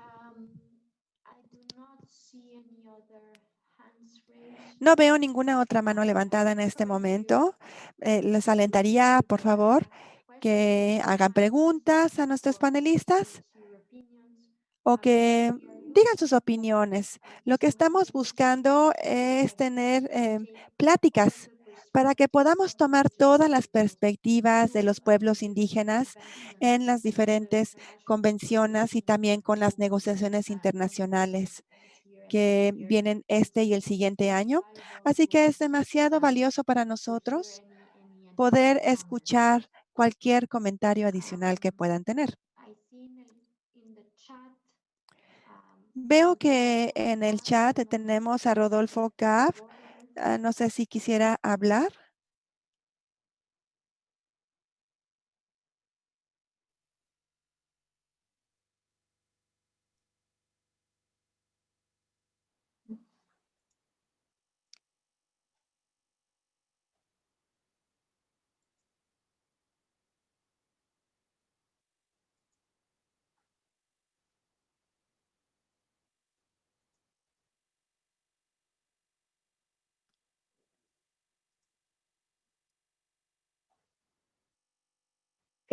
No veo ninguna otra mano levantada en este momento. Les alentaría, por favor, que hagan preguntas a nuestros panelistas o que digan sus opiniones. Lo que estamos buscando es tener pláticas para que podamos tomar todas las perspectivas de los pueblos indígenas en las diferentes convenciones y también con las negociaciones internacionales que vienen este y el siguiente año. Así que es demasiado valioso para nosotros poder escuchar cualquier comentario adicional que puedan tener. Veo que en el chat tenemos a Rodolfo Gav. No sé si quisiera hablar.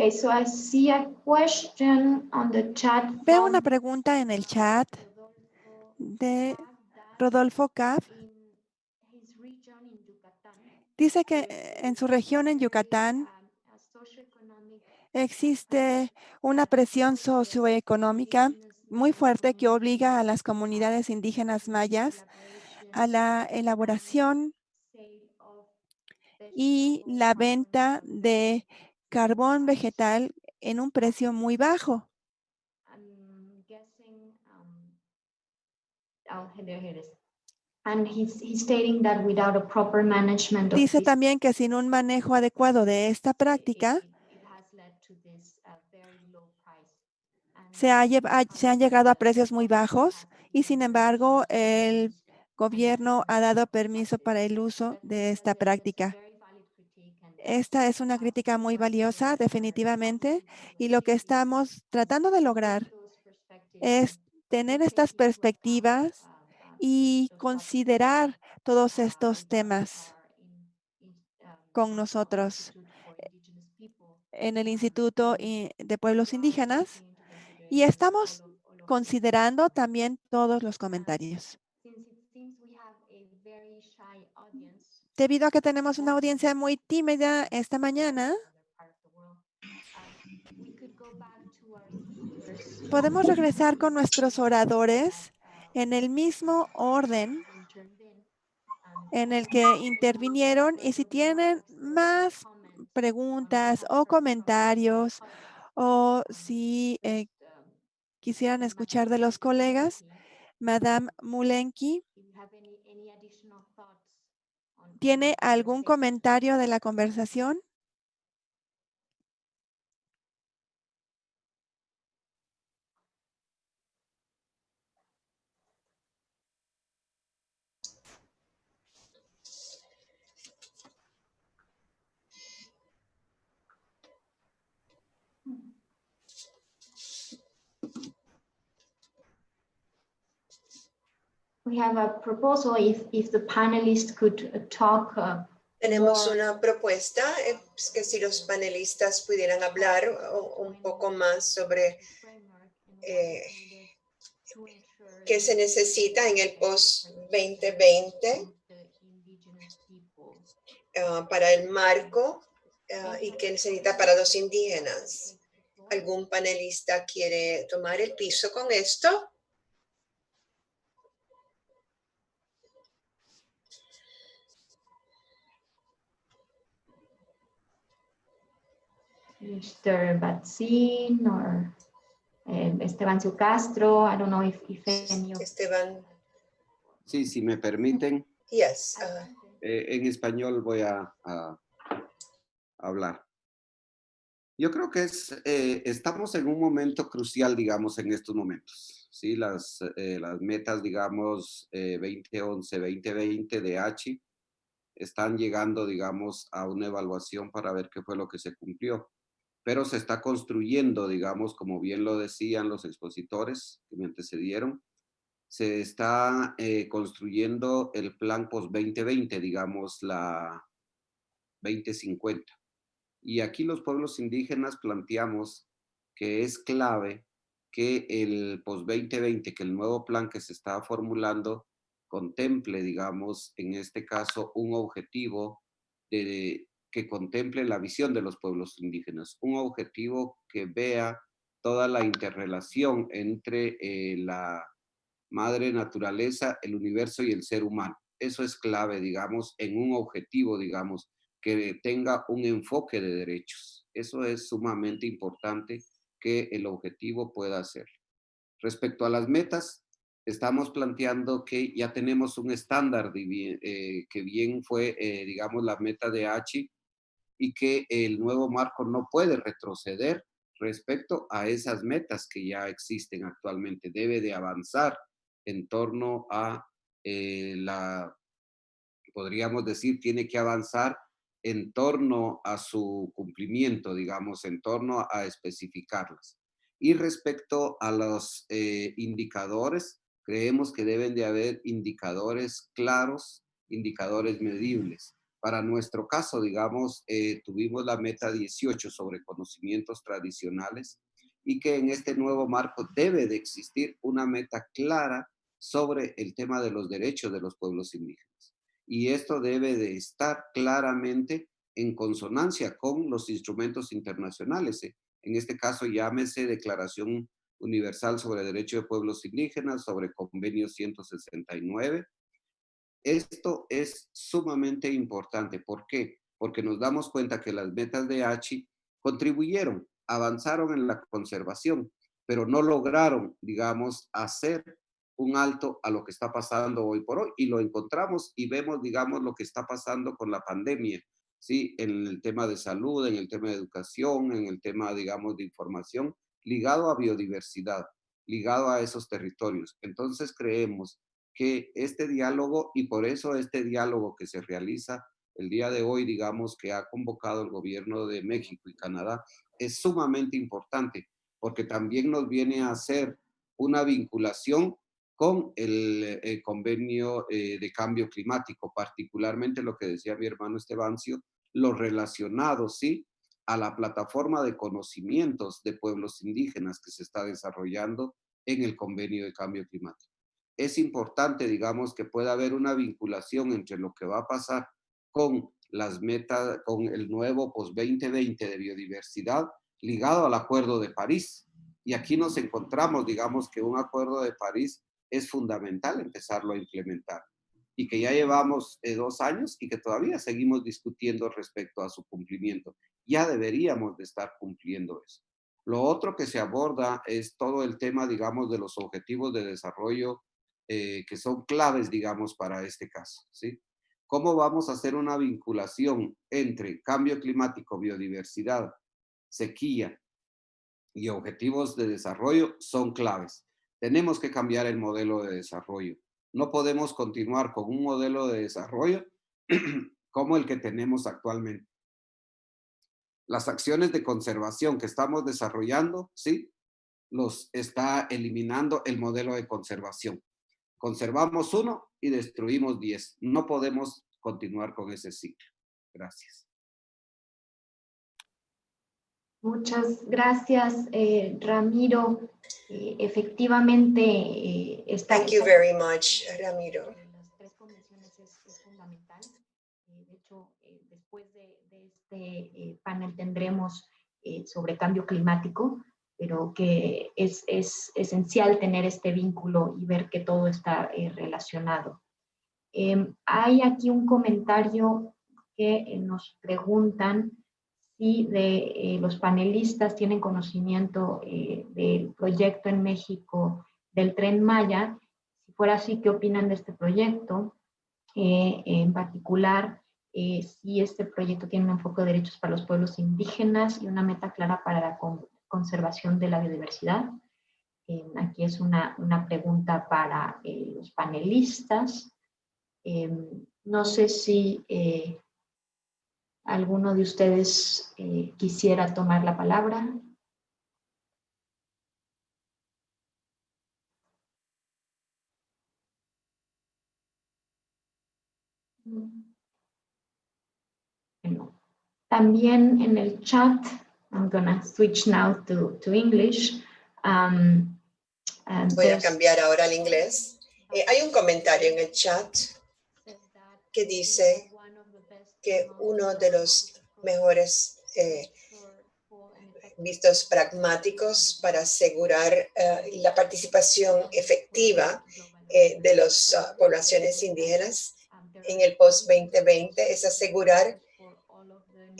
Okay, so I see a question on the chat. Veo una pregunta en el chat de Rodolfo Gav. Dice que en su región en Yucatán existe una presión socioeconómica muy fuerte que obliga a las comunidades indígenas mayas a la elaboración y la venta de carbón vegetal en un precio muy bajo. Dice también que sin un manejo adecuado de esta práctica, se han llegado a precios muy bajos y sin embargo el gobierno ha dado permiso para el uso de esta práctica. Esta es una crítica muy valiosa, definitivamente, y lo que estamos tratando de lograr es tener estas perspectivas y considerar todos estos temas con nosotros en el Instituto de Pueblos Indígenas y estamos considerando también todos los comentarios. Debido a que tenemos una audiencia muy tímida esta mañana, podemos regresar con nuestros oradores en el mismo orden en el que intervinieron y si tienen más preguntas o comentarios o si quisieran escuchar de los colegas, Madame Mulenki, ¿tiene algún comentario de la conversación? We have a proposal if the panelists could talk. Tenemos una propuesta, que si los panelistas pudieran hablar un poco más sobre qué se necesita en el post-2020 para el marco y qué se necesita para los indígenas. ¿Algún panelista quiere tomar el piso con esto? Mr. Batzin or Esteban Castro. I don't know if any of... Esteban. Sí, si me permiten. Yes. En español voy a hablar. Yo creo que estamos en un momento crucial, digamos, en estos momentos. ¿Sí? Las metas, digamos, 2011, 2020 de ACHI están llegando, digamos, a una evaluación para ver qué fue lo que se cumplió. Pero se está construyendo, digamos, como bien lo decían los expositores que me antecedieron, se está construyendo el plan post-2020, digamos, la 2050. Y aquí los pueblos indígenas planteamos que es clave que el post-2020, que el nuevo plan que se está formulando, contemple, digamos, en este caso, un objetivo que contemple la visión de los pueblos indígenas, un objetivo que vea toda la interrelación entre la madre naturaleza, el universo y el ser humano. Eso es clave, digamos, en un objetivo, digamos, que tenga un enfoque de derechos. Eso es sumamente importante que el objetivo pueda hacer. Respecto a las metas, estamos planteando que ya tenemos un estándar que bien fue, digamos, la meta de ACHI, y que el nuevo marco no puede retroceder respecto a esas metas que ya existen actualmente. Debe de avanzar en torno a podríamos decir, tiene que avanzar en torno a su cumplimiento, digamos, en torno a especificarlas. Y respecto a los indicadores, creemos que deben de haber indicadores claros, indicadores medibles. Para nuestro caso, digamos, tuvimos la meta 18 sobre conocimientos tradicionales y que en este nuevo marco debe de existir una meta clara sobre el tema de los derechos de los pueblos indígenas. Y esto debe de estar claramente en consonancia con los instrumentos internacionales. En este caso, llámese Declaración Universal sobre Derechos de Pueblos Indígenas, sobre Convenio 169. Esto es sumamente importante. ¿Por qué? Porque nos damos cuenta que las metas de ACHI contribuyeron, avanzaron en la conservación, pero no lograron, digamos, hacer un alto a lo que está pasando hoy por hoy. Y lo encontramos y vemos, digamos, lo que está pasando con la pandemia, ¿sí? En el tema de salud, en el tema de educación, en el tema, digamos, de información, ligado a biodiversidad, ligado a esos territorios. Entonces creemos que este diálogo, y por eso este diálogo que se realiza el día de hoy, digamos, que ha convocado el gobierno de México y Canadá, es sumamente importante, porque también nos viene a hacer una vinculación con el convenio de cambio climático, particularmente lo que decía mi hermano Estebancio, lo relacionado, ¿sí?, a la plataforma de conocimientos de pueblos indígenas que se está desarrollando en el convenio de cambio climático. Es importante, digamos, que pueda haber una vinculación entre lo que va a pasar con las metas, con el nuevo post-2020 de biodiversidad ligado al Acuerdo de París. Y aquí nos encontramos, digamos, que un Acuerdo de París es fundamental empezarlo a implementar y que ya llevamos 2 años y que todavía seguimos discutiendo respecto a su cumplimiento. Ya deberíamos de estar cumpliendo eso. Lo otro que se aborda es todo el tema, digamos, de los objetivos de desarrollo que son claves, digamos, para este caso, ¿sí? ¿Cómo vamos a hacer una vinculación entre cambio climático, biodiversidad, sequía y objetivos de desarrollo? Son claves. Tenemos que cambiar el modelo de desarrollo. No podemos continuar con un modelo de desarrollo como el que tenemos actualmente. Las acciones de conservación que estamos desarrollando, ¿sí?, los está eliminando el modelo de conservación. Conservamos 1 y destruimos 10. No podemos continuar con ese ciclo. Gracias. Muchas gracias, Ramiro. Efectivamente, Thank you very much, Ramiro. Las 3 condiciones es fundamental. De hecho, después de este panel tendremos sobre cambio climático, pero que es esencial tener este vínculo y ver que todo está relacionado. Hay aquí un comentario que nos preguntan si los panelistas tienen conocimiento del proyecto en México del Tren Maya. Si fuera así, ¿qué opinan de este proyecto? En particular, si este proyecto tiene un enfoque de derechos para los pueblos indígenas y una meta clara para la conservación de la biodiversidad. Aquí es una pregunta para los panelistas. No sé si alguno de ustedes quisiera tomar la palabra. Bueno, también en el chat, I'm gonna switch now to English. Voy a cambiar ahora al inglés. Hay un comentario en el chat que dice que uno de los mejores vistos pragmáticos para asegurar la participación efectiva de las poblaciones indígenas en el post-2020 es asegurar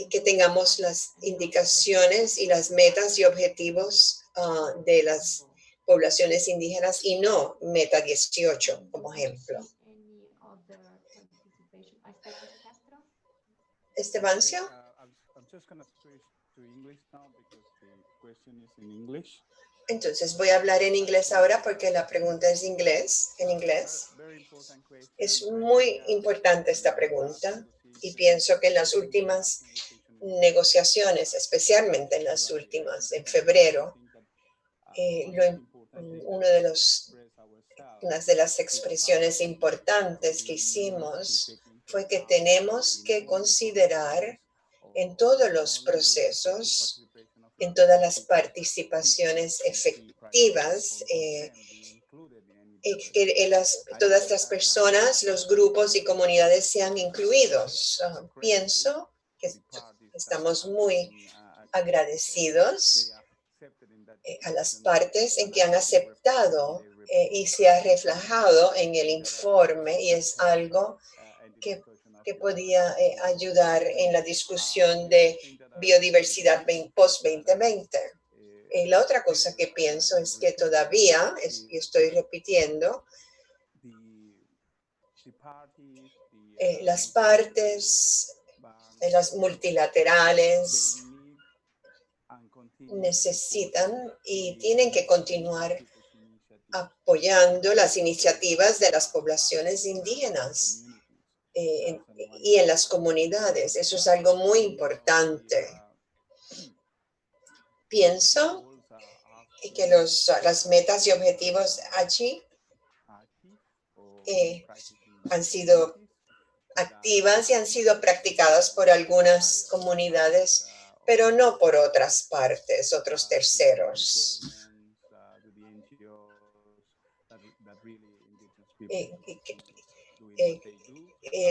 que tengamos las indicaciones y las metas y objetivos de las poblaciones indígenas y no Meta 18 como ejemplo. Estebancio. Entonces voy a hablar en inglés ahora porque la pregunta es en inglés. Es muy importante esta pregunta y pienso que en las últimas negociaciones, especialmente en las últimas, en febrero, una de las expresiones importantes que hicimos fue que tenemos que considerar en todos los procesos, en todas las participaciones efectivas, que todas las personas, los grupos y comunidades sean incluidos. Pienso que estamos muy agradecidos a las partes en que han aceptado y se ha reflejado en el informe, y es algo que podía ayudar en la discusión de biodiversidad post-2020. La otra cosa que pienso es que todavía, y estoy repitiendo, las partes, las multilaterales, necesitan y tienen que continuar apoyando las iniciativas de las poblaciones indígenas y en las comunidades. Eso es algo muy importante. Pienso que las metas y objetivos allí han sido activas y han sido practicadas por algunas comunidades, pero no por otras partes, otros terceros.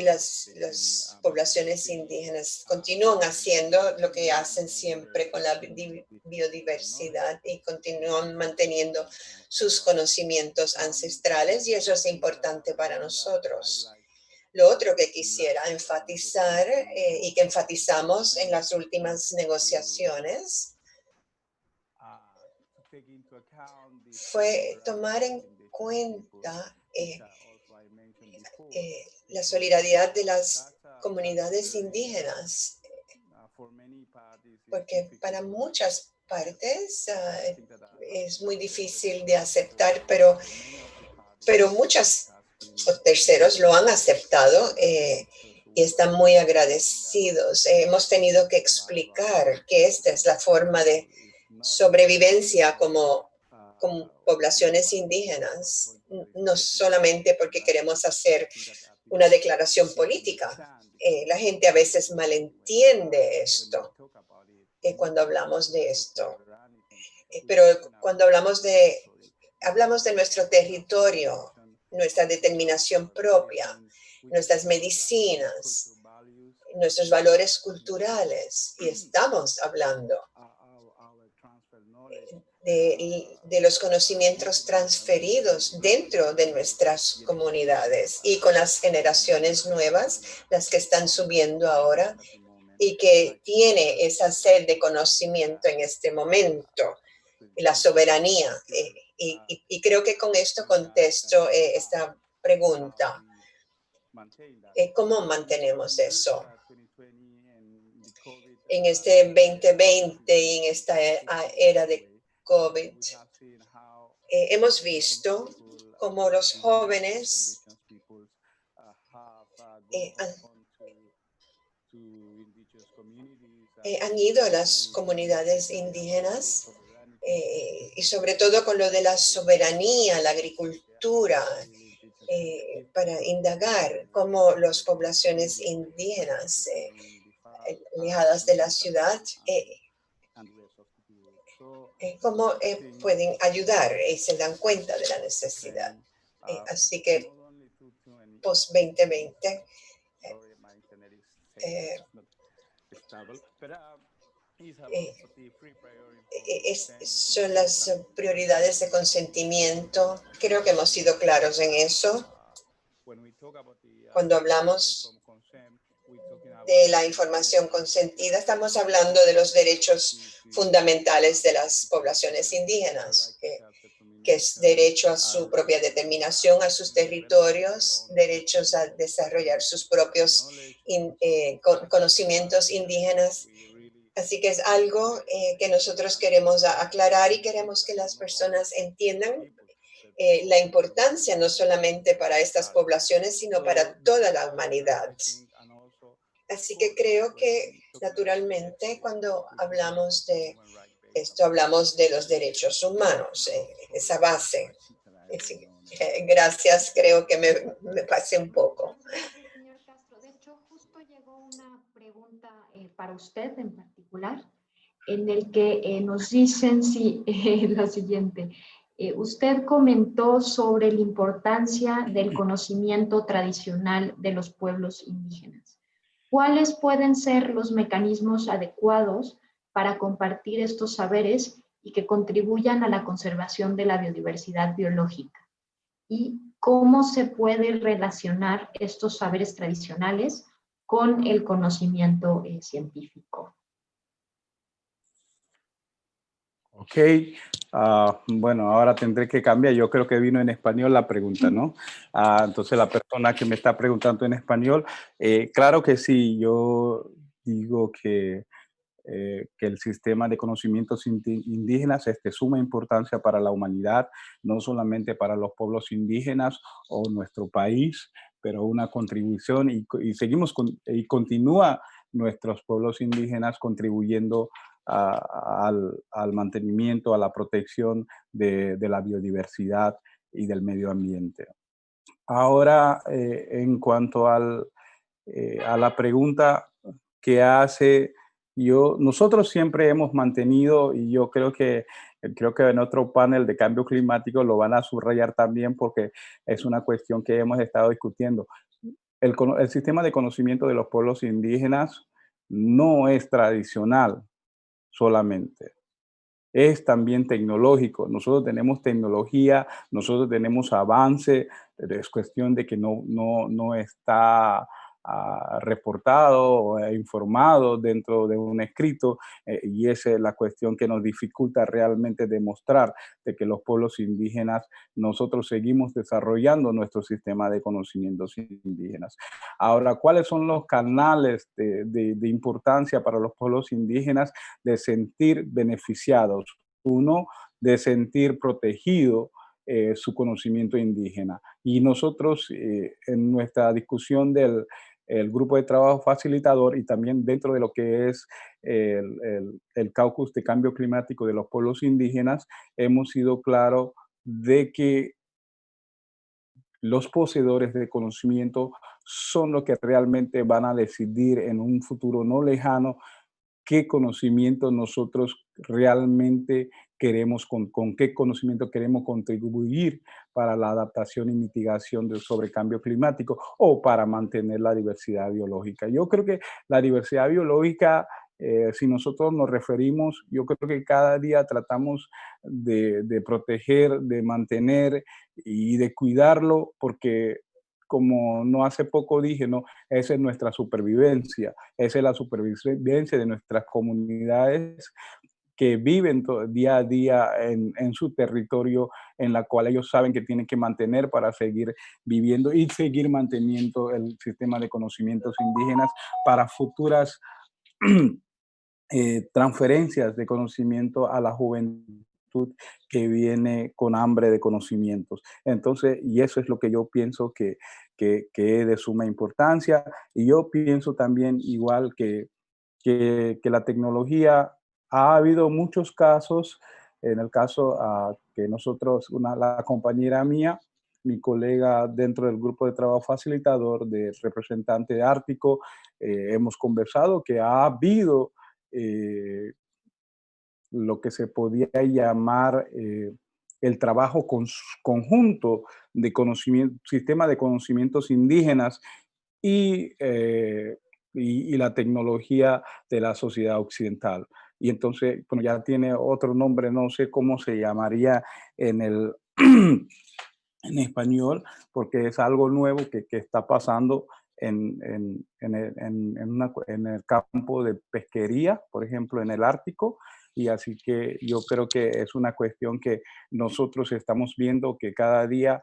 Las poblaciones indígenas continúan haciendo lo que hacen siempre con la biodiversidad y continúan manteniendo sus conocimientos ancestrales, y eso es importante para nosotros. Lo otro que quisiera enfatizar y que enfatizamos en las últimas negociaciones fue tomar en cuenta la solidaridad de las comunidades indígenas, porque para muchas partes es muy difícil de aceptar, pero muchos terceros lo han aceptado y están muy agradecidos. Hemos tenido que explicar que esta es la forma de sobrevivencia como poblaciones indígenas, no solamente porque queremos hacer una declaración política. La gente a veces malentiende esto cuando hablamos de esto. Pero cuando hablamos de nuestro territorio, nuestra determinación propia, nuestras medicinas, nuestros valores culturales, y estamos hablando de los conocimientos transferidos dentro de nuestras comunidades y con las generaciones nuevas, las que están subiendo ahora y que tiene esa sed de conocimiento en este momento, la soberanía. Y creo que con esto contesto esta pregunta. ¿Cómo mantenemos eso? En este 2020 y en esta era de COVID, hemos visto cómo los jóvenes han ido a las comunidades indígenas y sobre todo con lo de la soberanía, la agricultura, para indagar cómo las poblaciones indígenas alejadas de la ciudad cómo pueden ayudar y se dan cuenta de la necesidad. Así que post-2020 son las prioridades de consentimiento. Creo que hemos sido claros en eso. Cuando hablamos de la información consentida, estamos hablando de los derechos fundamentales de las poblaciones indígenas, que es derecho a su propia determinación, a sus territorios, derechos a desarrollar sus propios conocimientos indígenas. Así que es algo que nosotros queremos aclarar y queremos que las personas entiendan la importancia no solamente para estas poblaciones, sino para toda la humanidad. Así que creo que naturalmente cuando hablamos de esto, hablamos de los derechos humanos, esa base. Gracias, creo que me pasé un poco. Señor Castro, de hecho, justo llegó una pregunta para usted en particular, en el que nos dicen la siguiente. Usted comentó sobre la importancia del conocimiento tradicional de los pueblos indígenas. ¿Cuáles pueden ser los mecanismos adecuados para compartir estos saberes y que contribuyan a la conservación de la biodiversidad biológica? ¿Y cómo se puede relacionar estos saberes tradicionales con el conocimiento científico? Ok, bueno, ahora tendré que cambiar. Yo creo que vino en español la pregunta, ¿no? Entonces la persona que me está preguntando en español, claro que sí, yo digo que el sistema de conocimientos indígenas es de suma importancia para la humanidad, no solamente para los pueblos indígenas o nuestro país, pero una contribución y seguimos y continúa nuestros pueblos indígenas contribuyendo al mantenimiento, a la protección de la biodiversidad y del medio ambiente. Ahora, en cuanto a la pregunta que hace, nosotros siempre hemos mantenido, y yo creo que en otro panel de cambio climático lo van a subrayar también porque es una cuestión que hemos estado discutiendo. El sistema de conocimiento de los pueblos indígenas no es tradicional solamente. Es también tecnológico. Nosotros tenemos tecnología, nosotros tenemos avance, es cuestión de que no está reportado o informado dentro de un escrito y esa es la cuestión que nos dificulta realmente demostrar de que los pueblos indígenas, nosotros seguimos desarrollando nuestro sistema de conocimientos indígenas. Ahora, ¿cuáles son los canales de importancia para los pueblos indígenas de sentir beneficiados? Uno, de sentir protegido su conocimiento indígena. Y nosotros en nuestra discusión del grupo de trabajo facilitador y también dentro de lo que es el caucus de cambio climático de los pueblos indígenas, hemos sido claros de que los poseedores de conocimiento son los que realmente van a decidir en un futuro no lejano qué conocimiento nosotros realmente queremos, con qué conocimiento queremos contribuir para la adaptación y mitigación sobre cambio climático o para mantener la diversidad biológica. Yo creo que la diversidad biológica, si nosotros nos referimos, yo creo que cada día tratamos de proteger, de mantener y de cuidarlo porque como no hace poco dije, no, esa es nuestra supervivencia, esa es la supervivencia de nuestras comunidades que viven día a día en su territorio, en la cual ellos saben que tienen que mantener para seguir viviendo y seguir manteniendo el sistema de conocimientos indígenas para futuras transferencias de conocimiento a la juventud que viene con hambre de conocimientos. Entonces, y eso es lo que yo pienso que es de suma importancia. Y yo pienso también igual que la tecnología, ha habido muchos casos, en el caso que nosotros, la compañera mía, mi colega dentro del grupo de trabajo facilitador de representante de Ártico, hemos conversado que ha habido lo que se podía llamar el trabajo conjunto de sistema de conocimientos indígenas y la tecnología de la sociedad occidental. Y entonces, bueno, ya tiene otro nombre, no sé cómo se llamaría en en español, porque es algo nuevo que está pasando en el campo de pesquería, por ejemplo, en el Ártico, y así que yo creo que es una cuestión que nosotros estamos viendo que cada día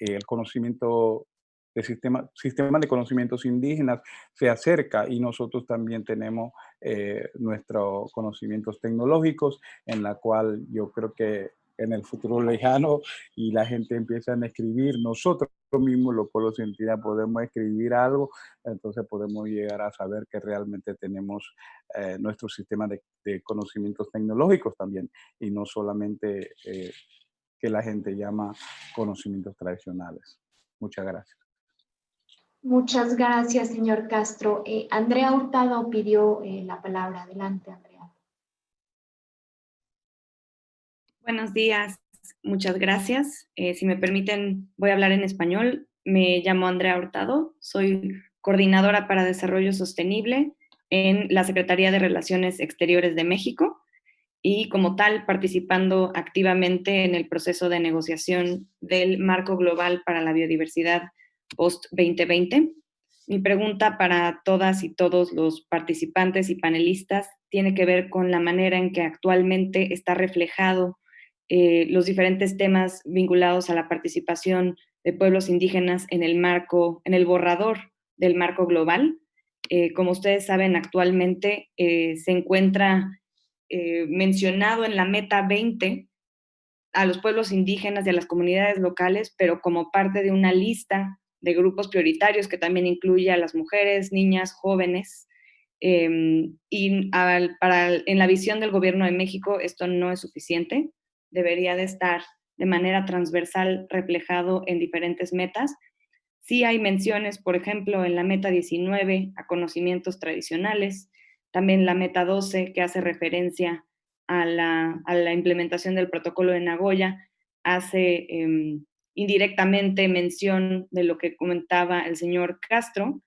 el conocimiento el sistema de conocimientos indígenas se acerca y nosotros también tenemos nuestros conocimientos tecnológicos en la cual yo creo que en el futuro lejano y la gente empieza a escribir, nosotros mismos los pueblos indígenas podemos escribir algo, entonces podemos llegar a saber que realmente tenemos nuestro sistema de conocimientos tecnológicos también y no solamente que la gente llama conocimientos tradicionales. Muchas gracias. Muchas gracias, señor Castro. Andrea Hurtado pidió la palabra. Adelante, Andrea. Buenos días, muchas gracias. Si me permiten, voy a hablar en español. Me llamo Andrea Hurtado, soy coordinadora para Desarrollo Sostenible en la Secretaría de Relaciones Exteriores de México y como tal participando activamente en el proceso de negociación del Marco Global para la Biodiversidad post-2020. Mi pregunta para todas y todos los participantes y panelistas tiene que ver con la manera en que actualmente está reflejado los diferentes temas vinculados a la participación de pueblos indígenas en el borrador del marco global. Como ustedes saben, actualmente se encuentra mencionado en la Meta 20 a los pueblos indígenas y a las comunidades locales, pero como parte de una lista de grupos prioritarios que también incluye a las mujeres, niñas, jóvenes. En la visión del Gobierno de México esto no es suficiente, debería de estar de manera transversal reflejado en diferentes metas. Sí hay menciones, por ejemplo, en la Meta 19 a conocimientos tradicionales, también la Meta 12 que hace referencia a la implementación del protocolo de Nagoya, hace indirectamente mención de lo que comentaba el señor Castro,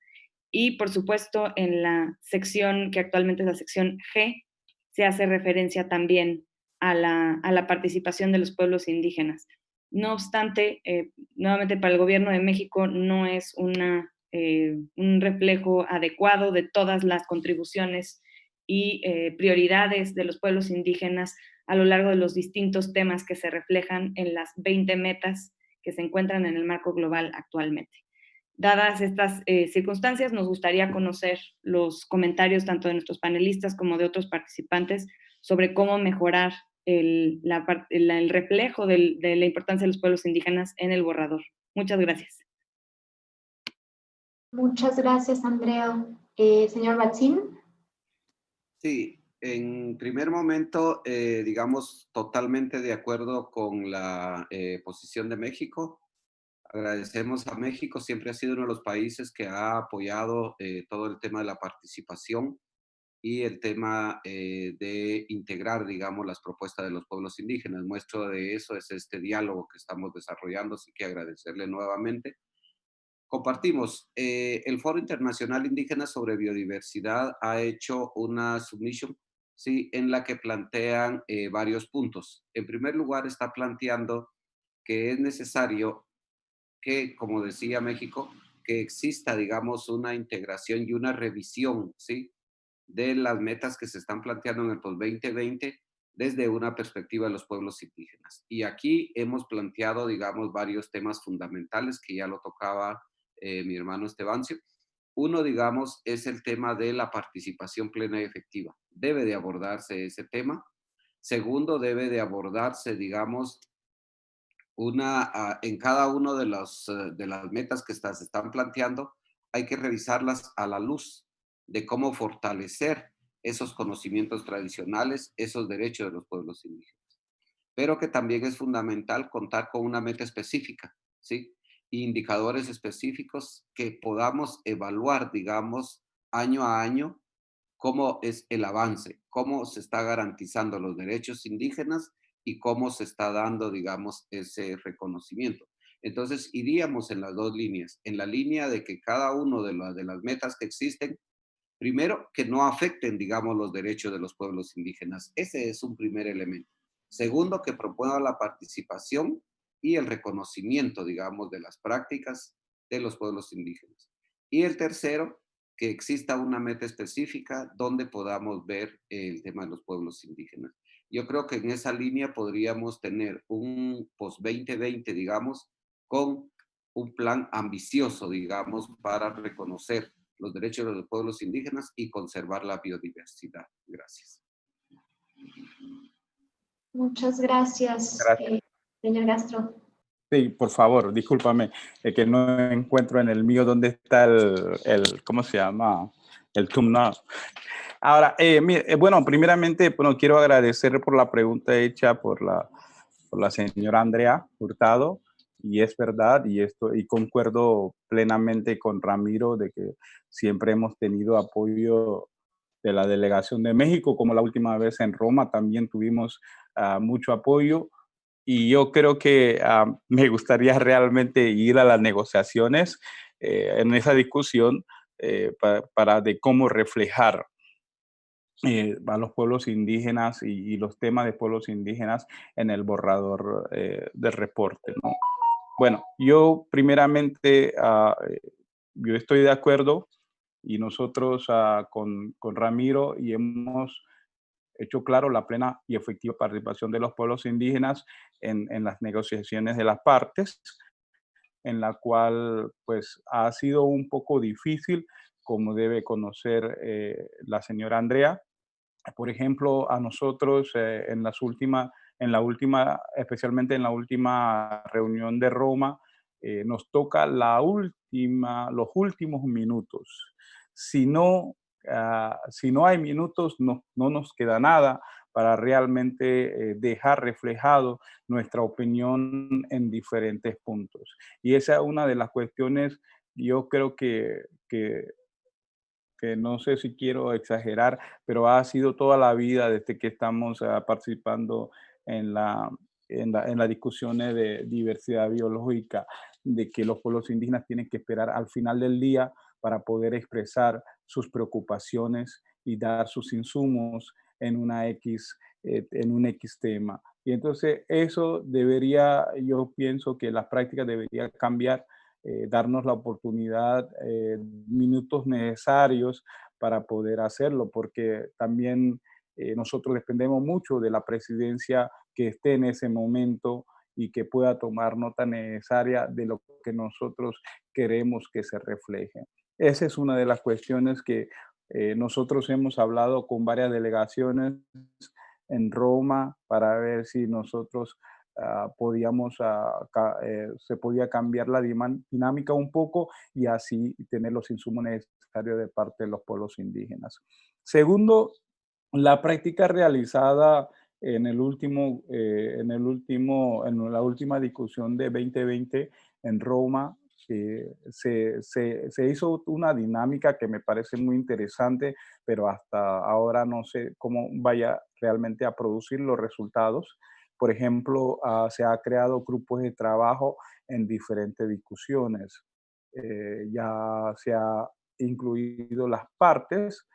y por supuesto en la sección que actualmente es la sección G, se hace referencia también a la participación de los pueblos indígenas. No obstante, nuevamente para el Gobierno de México no es un reflejo adecuado de todas las contribuciones y prioridades de los pueblos indígenas a lo largo de los distintos temas que se reflejan en las 20 metas que se encuentran en el marco global actualmente. Dadas estas circunstancias, nos gustaría conocer los comentarios tanto de nuestros panelistas como de otros participantes sobre cómo mejorar el reflejo de la importancia de los pueblos indígenas en el borrador. Muchas gracias. Muchas gracias, Andrea. Señor Batzin. Sí, en primer momento, digamos, totalmente de acuerdo con la posición de México. Agradecemos a México, siempre ha sido uno de los países que ha apoyado todo el tema de la participación y el tema de integrar, digamos, las propuestas de los pueblos indígenas. Muestra de eso es este diálogo que estamos desarrollando, así que agradecerle nuevamente. Compartimos, el Foro Internacional Indígena sobre Biodiversidad ha hecho una submission, ¿sí?, en la que plantean varios puntos. En primer lugar, está planteando que es necesario que, como decía México, que exista, digamos, una integración y una revisión, ¿sí?, de las metas que se están planteando en el post-2020 desde una perspectiva de los pueblos indígenas. Y aquí hemos planteado, digamos, varios temas fundamentales que ya lo tocaba mi hermano Estebancio. Uno, digamos, es el tema de la participación plena y efectiva. Debe de abordarse ese tema. Segundo, debe de abordarse, digamos, en cada uno de las metas que se están planteando, hay que revisarlas a la luz de cómo fortalecer esos conocimientos tradicionales, esos derechos de los pueblos indígenas. Pero que también es fundamental contar con una meta específica, ¿sí? Indicadores específicos que podamos evaluar, digamos, año a año, cómo es el avance, cómo se está garantizando los derechos indígenas y cómo se está dando, digamos, ese reconocimiento. Entonces, iríamos en las dos líneas. En la línea de que cada uno de las metas que existen, primero, que no afecten, digamos, los derechos de los pueblos indígenas. Ese es un primer elemento. Segundo, que promueva la participación y el reconocimiento, digamos, de las prácticas de los pueblos indígenas. Y el tercero, que exista una meta específica donde podamos ver el tema de los pueblos indígenas. Yo creo que en esa línea podríamos tener un post-2020, digamos, con un plan ambicioso, digamos, para reconocer los derechos de los pueblos indígenas y conservar la biodiversidad. Gracias. Muchas gracias, Gracias. señor Castro. Sí, por favor, discúlpame, que no encuentro en el mío dónde está ¿cómo se llama? El thumbnail. Ahora, bueno, primeramente, bueno, quiero agradecer por la pregunta hecha por la señora Andrea Hurtado, y es verdad, y concuerdo plenamente con Ramiro de que siempre hemos tenido apoyo de la delegación de México, como la última vez en Roma también tuvimos mucho apoyo. Y yo creo que me gustaría realmente ir a las negociaciones en esa discusión para de cómo reflejar a los pueblos indígenas y los temas de pueblos indígenas en el borrador del reporte, ¿no? Bueno, yo primeramente, yo estoy de acuerdo y nosotros con Ramiro y hemos hecho claro la plena y efectiva participación de los pueblos indígenas en las negociaciones de las partes, en la cual pues ha sido un poco difícil, como debe conocer la señora Andrea. Por ejemplo, a nosotros especialmente en la última reunión de Roma, nos toca los últimos minutos. Si no hay minutos, no nos queda nada para realmente dejar reflejado nuestra opinión en diferentes puntos. Y esa es una de las cuestiones, yo creo que no sé si quiero exagerar, pero ha sido toda la vida desde que estamos participando en las discusiones de diversidad biológica, de que los pueblos indígenas tienen que esperar al final del día para poder expresar sus preocupaciones y dar sus insumos en en un X tema. Y entonces eso yo pienso que las prácticas deberían cambiar, darnos la oportunidad, minutos necesarios para poder hacerlo, porque también nosotros dependemos mucho de la presidencia que esté en ese momento y que pueda tomar nota necesaria de lo que nosotros queremos que se refleje. Esa es una de las cuestiones que nosotros hemos hablado con varias delegaciones en Roma para ver si nosotros se podía cambiar la dinámica un poco y así tener los insumos necesarios de parte de los pueblos indígenas. Segundo, la práctica realizada en la última discusión de 2020 en Roma, se hizo una dinámica que me parece muy interesante, pero hasta ahora no sé cómo vaya realmente a producir los resultados. Por ejemplo, se ha creado grupos de trabajo en diferentes discusiones. Ya se ha incluido las partes,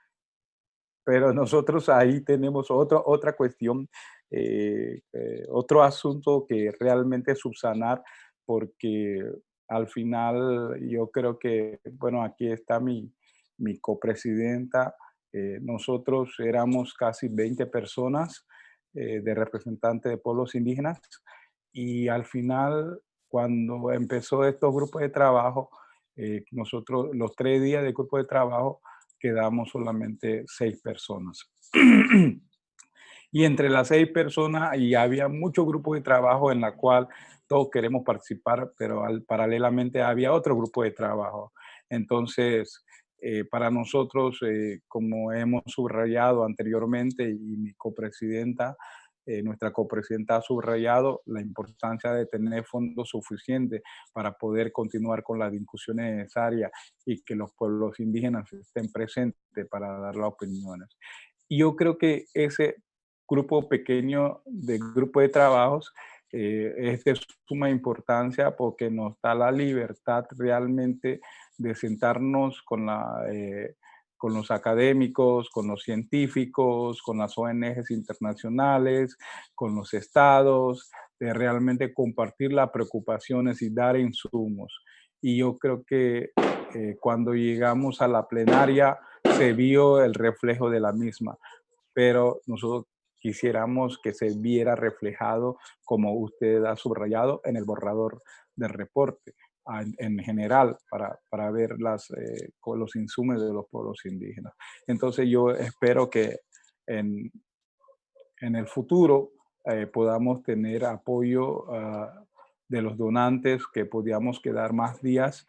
pero nosotros ahí tenemos otra cuestión, otro asunto que realmente subsanar, porque al final yo creo que, bueno, aquí está mi copresidenta. Nosotros éramos casi 20 personas de representantes de pueblos indígenas, y al final, cuando empezó estos grupos de trabajo, nosotros los 3 días de grupo de trabajo quedamos solamente 6 personas. Y entre las 6 personas, y había muchos grupos de trabajo en la cual todos queremos participar, pero paralelamente había otro grupo de trabajo. Entonces, para nosotros, como hemos subrayado anteriormente, y mi copresidenta, nuestra copresidenta ha subrayado la importancia de tener fondos suficientes para poder continuar con las discusiones necesarias y que los pueblos indígenas estén presentes para dar las opiniones. Y yo creo que ese grupo pequeño de grupo de trabajos es de suma importancia, porque nos da la libertad realmente de sentarnos con los académicos, con los científicos, con las ONGs internacionales, con los estados, de realmente compartir las preocupaciones y dar insumos. Y yo creo que cuando llegamos a la plenaria se vio el reflejo de la misma, pero nosotros quisiéramos que se viera reflejado, como usted ha subrayado, en el borrador del reporte en general para ver con los insumos de los pueblos indígenas. Entonces yo espero que en el futuro podamos tener apoyo de los donantes, que podamos quedar más días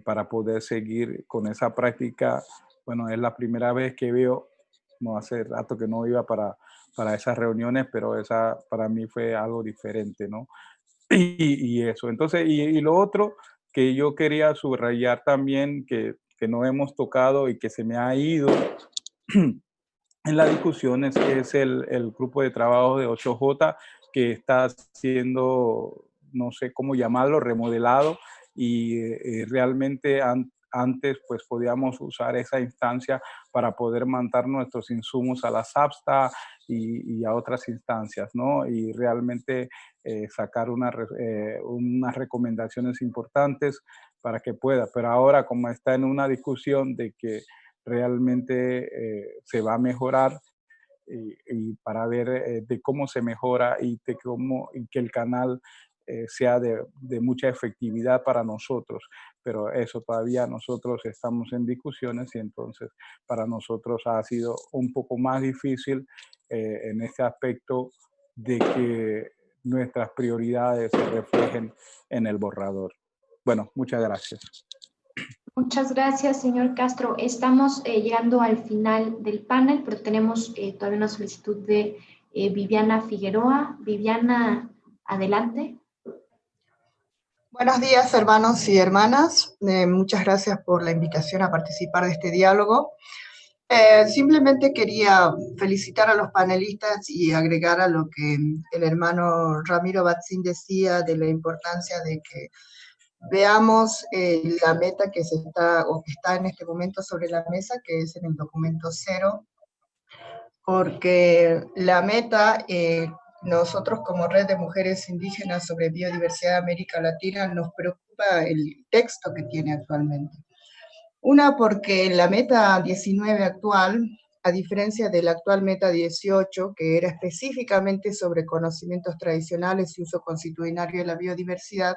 para poder seguir con esa práctica. Bueno, es la primera vez que veo, no hace rato que no iba para esas reuniones, pero esa para mí fue algo diferente, ¿no? Y eso. Entonces, y lo otro que yo quería subrayar también, que no hemos tocado y que se me ha ido en la discusión, es el grupo de trabajo de 8J, que está siendo, no sé cómo llamarlo, remodelado, y realmente antes pues podíamos usar esa instancia para poder mandar nuestros insumos a la SAPSTA y a otras instancias, ¿no? Y realmente sacar unas recomendaciones importantes para que pueda. Pero ahora, como está en una discusión de que realmente se va a mejorar, y para ver de cómo se mejora y que el canal sea de mucha efectividad para nosotros. Pero eso todavía nosotros estamos en discusiones, y entonces para nosotros ha sido un poco más difícil en este aspecto de que nuestras prioridades se reflejen en el borrador. Bueno, muchas gracias. Muchas gracias, señor Castro. Estamos llegando al final del panel, pero tenemos todavía una solicitud de Viviana Figueroa. Viviana, adelante. Buenos días, hermanos y hermanas. Muchas gracias por la invitación a participar de este diálogo. Simplemente quería felicitar a los panelistas y agregar a lo que el hermano Ramiro Batzin decía de la importancia de que veamos la meta que está en este momento sobre la mesa, que es en el documento 0, porque la meta, nosotros como Red de Mujeres Indígenas sobre Biodiversidad de América Latina, nos preocupa el texto que tiene actualmente. Una, porque la meta 19 actual, a diferencia de la actual meta 18, que era específicamente sobre conocimientos tradicionales y uso constitucionario de la biodiversidad,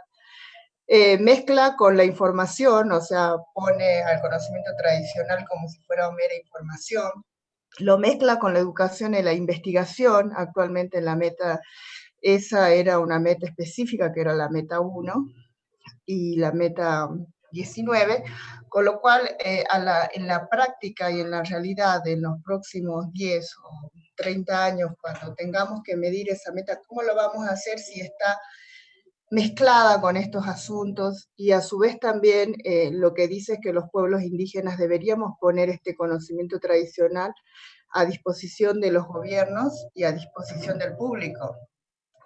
mezcla con la información, o sea, pone al conocimiento tradicional como si fuera mera información, lo mezcla con la educación y la investigación. Actualmente la meta, esa era una meta específica, que era la meta 1, y la meta 19, con lo cual en la práctica y en la realidad de los próximos 10 o 30 años, cuando tengamos que medir esa meta, ¿cómo lo vamos a hacer si está mezclada con estos asuntos? Y a su vez también lo que dice es que los pueblos indígenas deberíamos poner este conocimiento tradicional a disposición de los gobiernos y a disposición del público.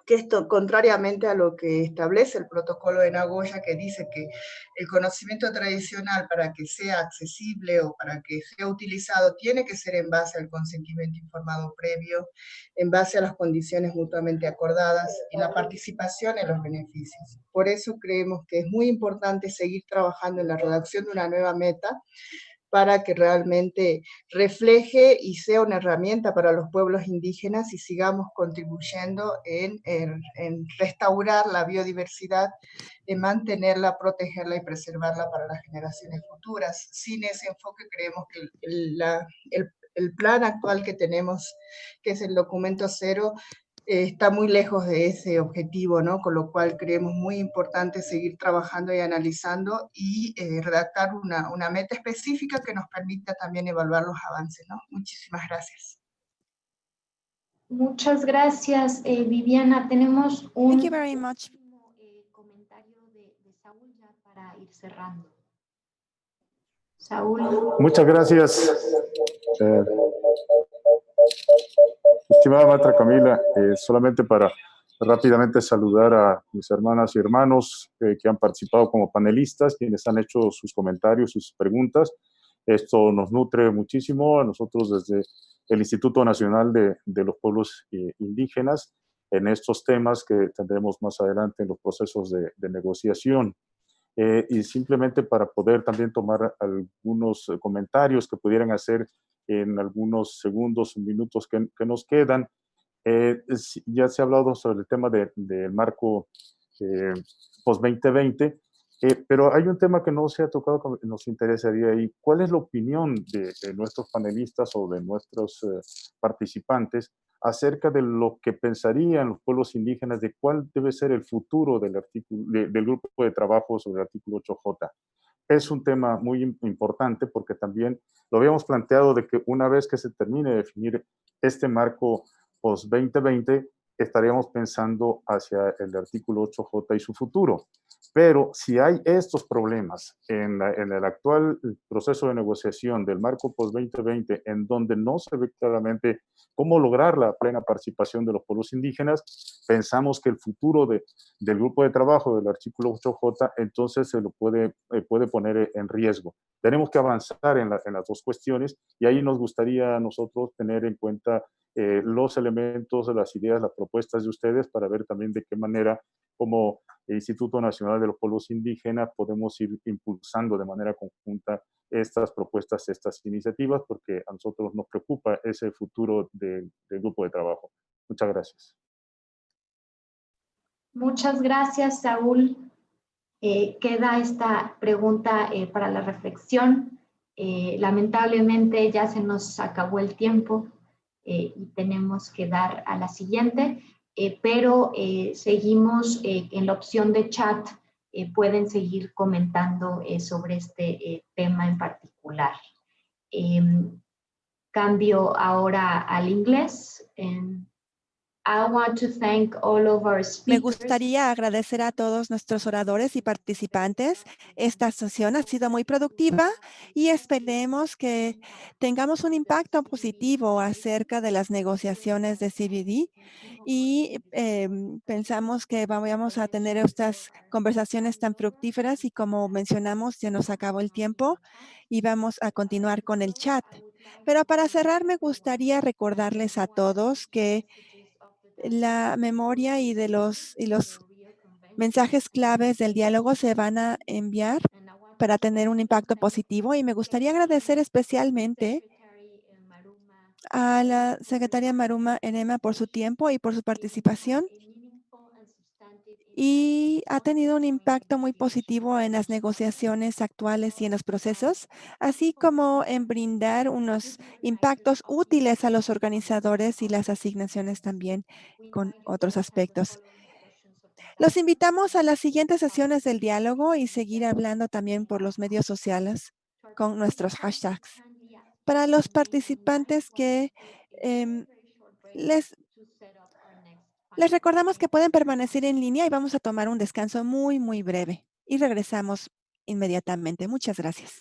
Que esto, contrariamente a lo que establece el protocolo de Nagoya, que dice que el conocimiento tradicional, para que sea accesible o para que sea utilizado, tiene que ser en base al consentimiento informado previo, en base a las condiciones mutuamente acordadas y la participación en los beneficios. Por eso creemos que es muy importante seguir trabajando en la redacción de una nueva meta, para que realmente refleje y sea una herramienta para los pueblos indígenas y sigamos contribuyendo en restaurar la biodiversidad, en mantenerla, protegerla y preservarla para las generaciones futuras. Sin ese enfoque creemos que el plan actual que tenemos, que es el documento 0, está muy lejos de ese objetivo, ¿no? Con lo cual creemos muy importante seguir trabajando y analizando y redactar una meta específica que nos permita también evaluar los avances, ¿no? Muchísimas gracias. Muchas gracias, Viviana. Tenemos un Thank you very much. comentario de Saúl ya para ir cerrando. Saúl. Muchas gracias. Estimada maestra Camila, solamente para rápidamente saludar a mis hermanas y hermanos que han participado como panelistas, quienes han hecho sus comentarios, sus preguntas. Esto nos nutre muchísimo a nosotros desde el Instituto Nacional de los Pueblos Indígenas en estos temas que tendremos más adelante en los procesos de negociación. Y simplemente para poder también tomar algunos comentarios que pudieran hacer en algunos segundos o minutos que nos quedan. Ya se ha hablado sobre el tema del marco post-2020, pero hay un tema que no se ha tocado, que nos interesaría ahí. ¿Cuál es la opinión de nuestros panelistas o de nuestros participantes acerca de lo que pensarían los pueblos indígenas de cuál debe ser el futuro del grupo de trabajo sobre el artículo 8J? Es un tema muy importante porque también lo habíamos planteado de que una vez que se termine de definir este marco post-2020, estaríamos pensando hacia el artículo 8J y su futuro. Pero si hay estos problemas en el actual proceso de negociación del marco post-2020, en donde no se ve claramente cómo lograr la plena participación de los pueblos indígenas, pensamos que el futuro del grupo de trabajo del artículo 8J entonces se lo puede poner en riesgo. Tenemos que avanzar en las dos cuestiones y ahí nos gustaría a nosotros tener en cuenta los elementos, las ideas, las propuestas de ustedes para ver también de qué manera como Instituto Nacional de los Pueblos Indígenas podemos ir impulsando de manera conjunta estas propuestas, estas iniciativas, porque a nosotros nos preocupa ese futuro del grupo de trabajo. Muchas gracias. Muchas gracias, Saúl. Queda esta pregunta para la reflexión. Lamentablemente ya se nos acabó el tiempo y tenemos que dar a la siguiente, pero seguimos en la opción de chat. Pueden seguir comentando sobre este tema en particular. Cambio ahora al inglés. Me gustaría agradecer a todos nuestros oradores y participantes. Esta sesión ha sido muy productiva y esperemos que tengamos un impacto positivo acerca de las negociaciones de CBD y pensamos que vamos a tener estas conversaciones tan fructíferas y como mencionamos, ya nos acabó el tiempo y vamos a continuar con el chat. Pero para cerrar, me gustaría recordarles a todos que la memoria y los mensajes claves del diálogo se van a enviar para tener un impacto positivo y me gustaría agradecer especialmente a la secretaria Maruma Enema por su tiempo y por su participación y ha tenido un impacto muy positivo en las negociaciones actuales y en los procesos, así como en brindar unos impactos útiles a los organizadores y las asignaciones también con otros aspectos. Los invitamos a las siguientes sesiones del diálogo y seguir hablando también por los medios sociales con nuestros hashtags. Para los participantes que les recordamos que pueden permanecer en línea y vamos a tomar un descanso muy, muy breve y regresamos inmediatamente. Muchas gracias.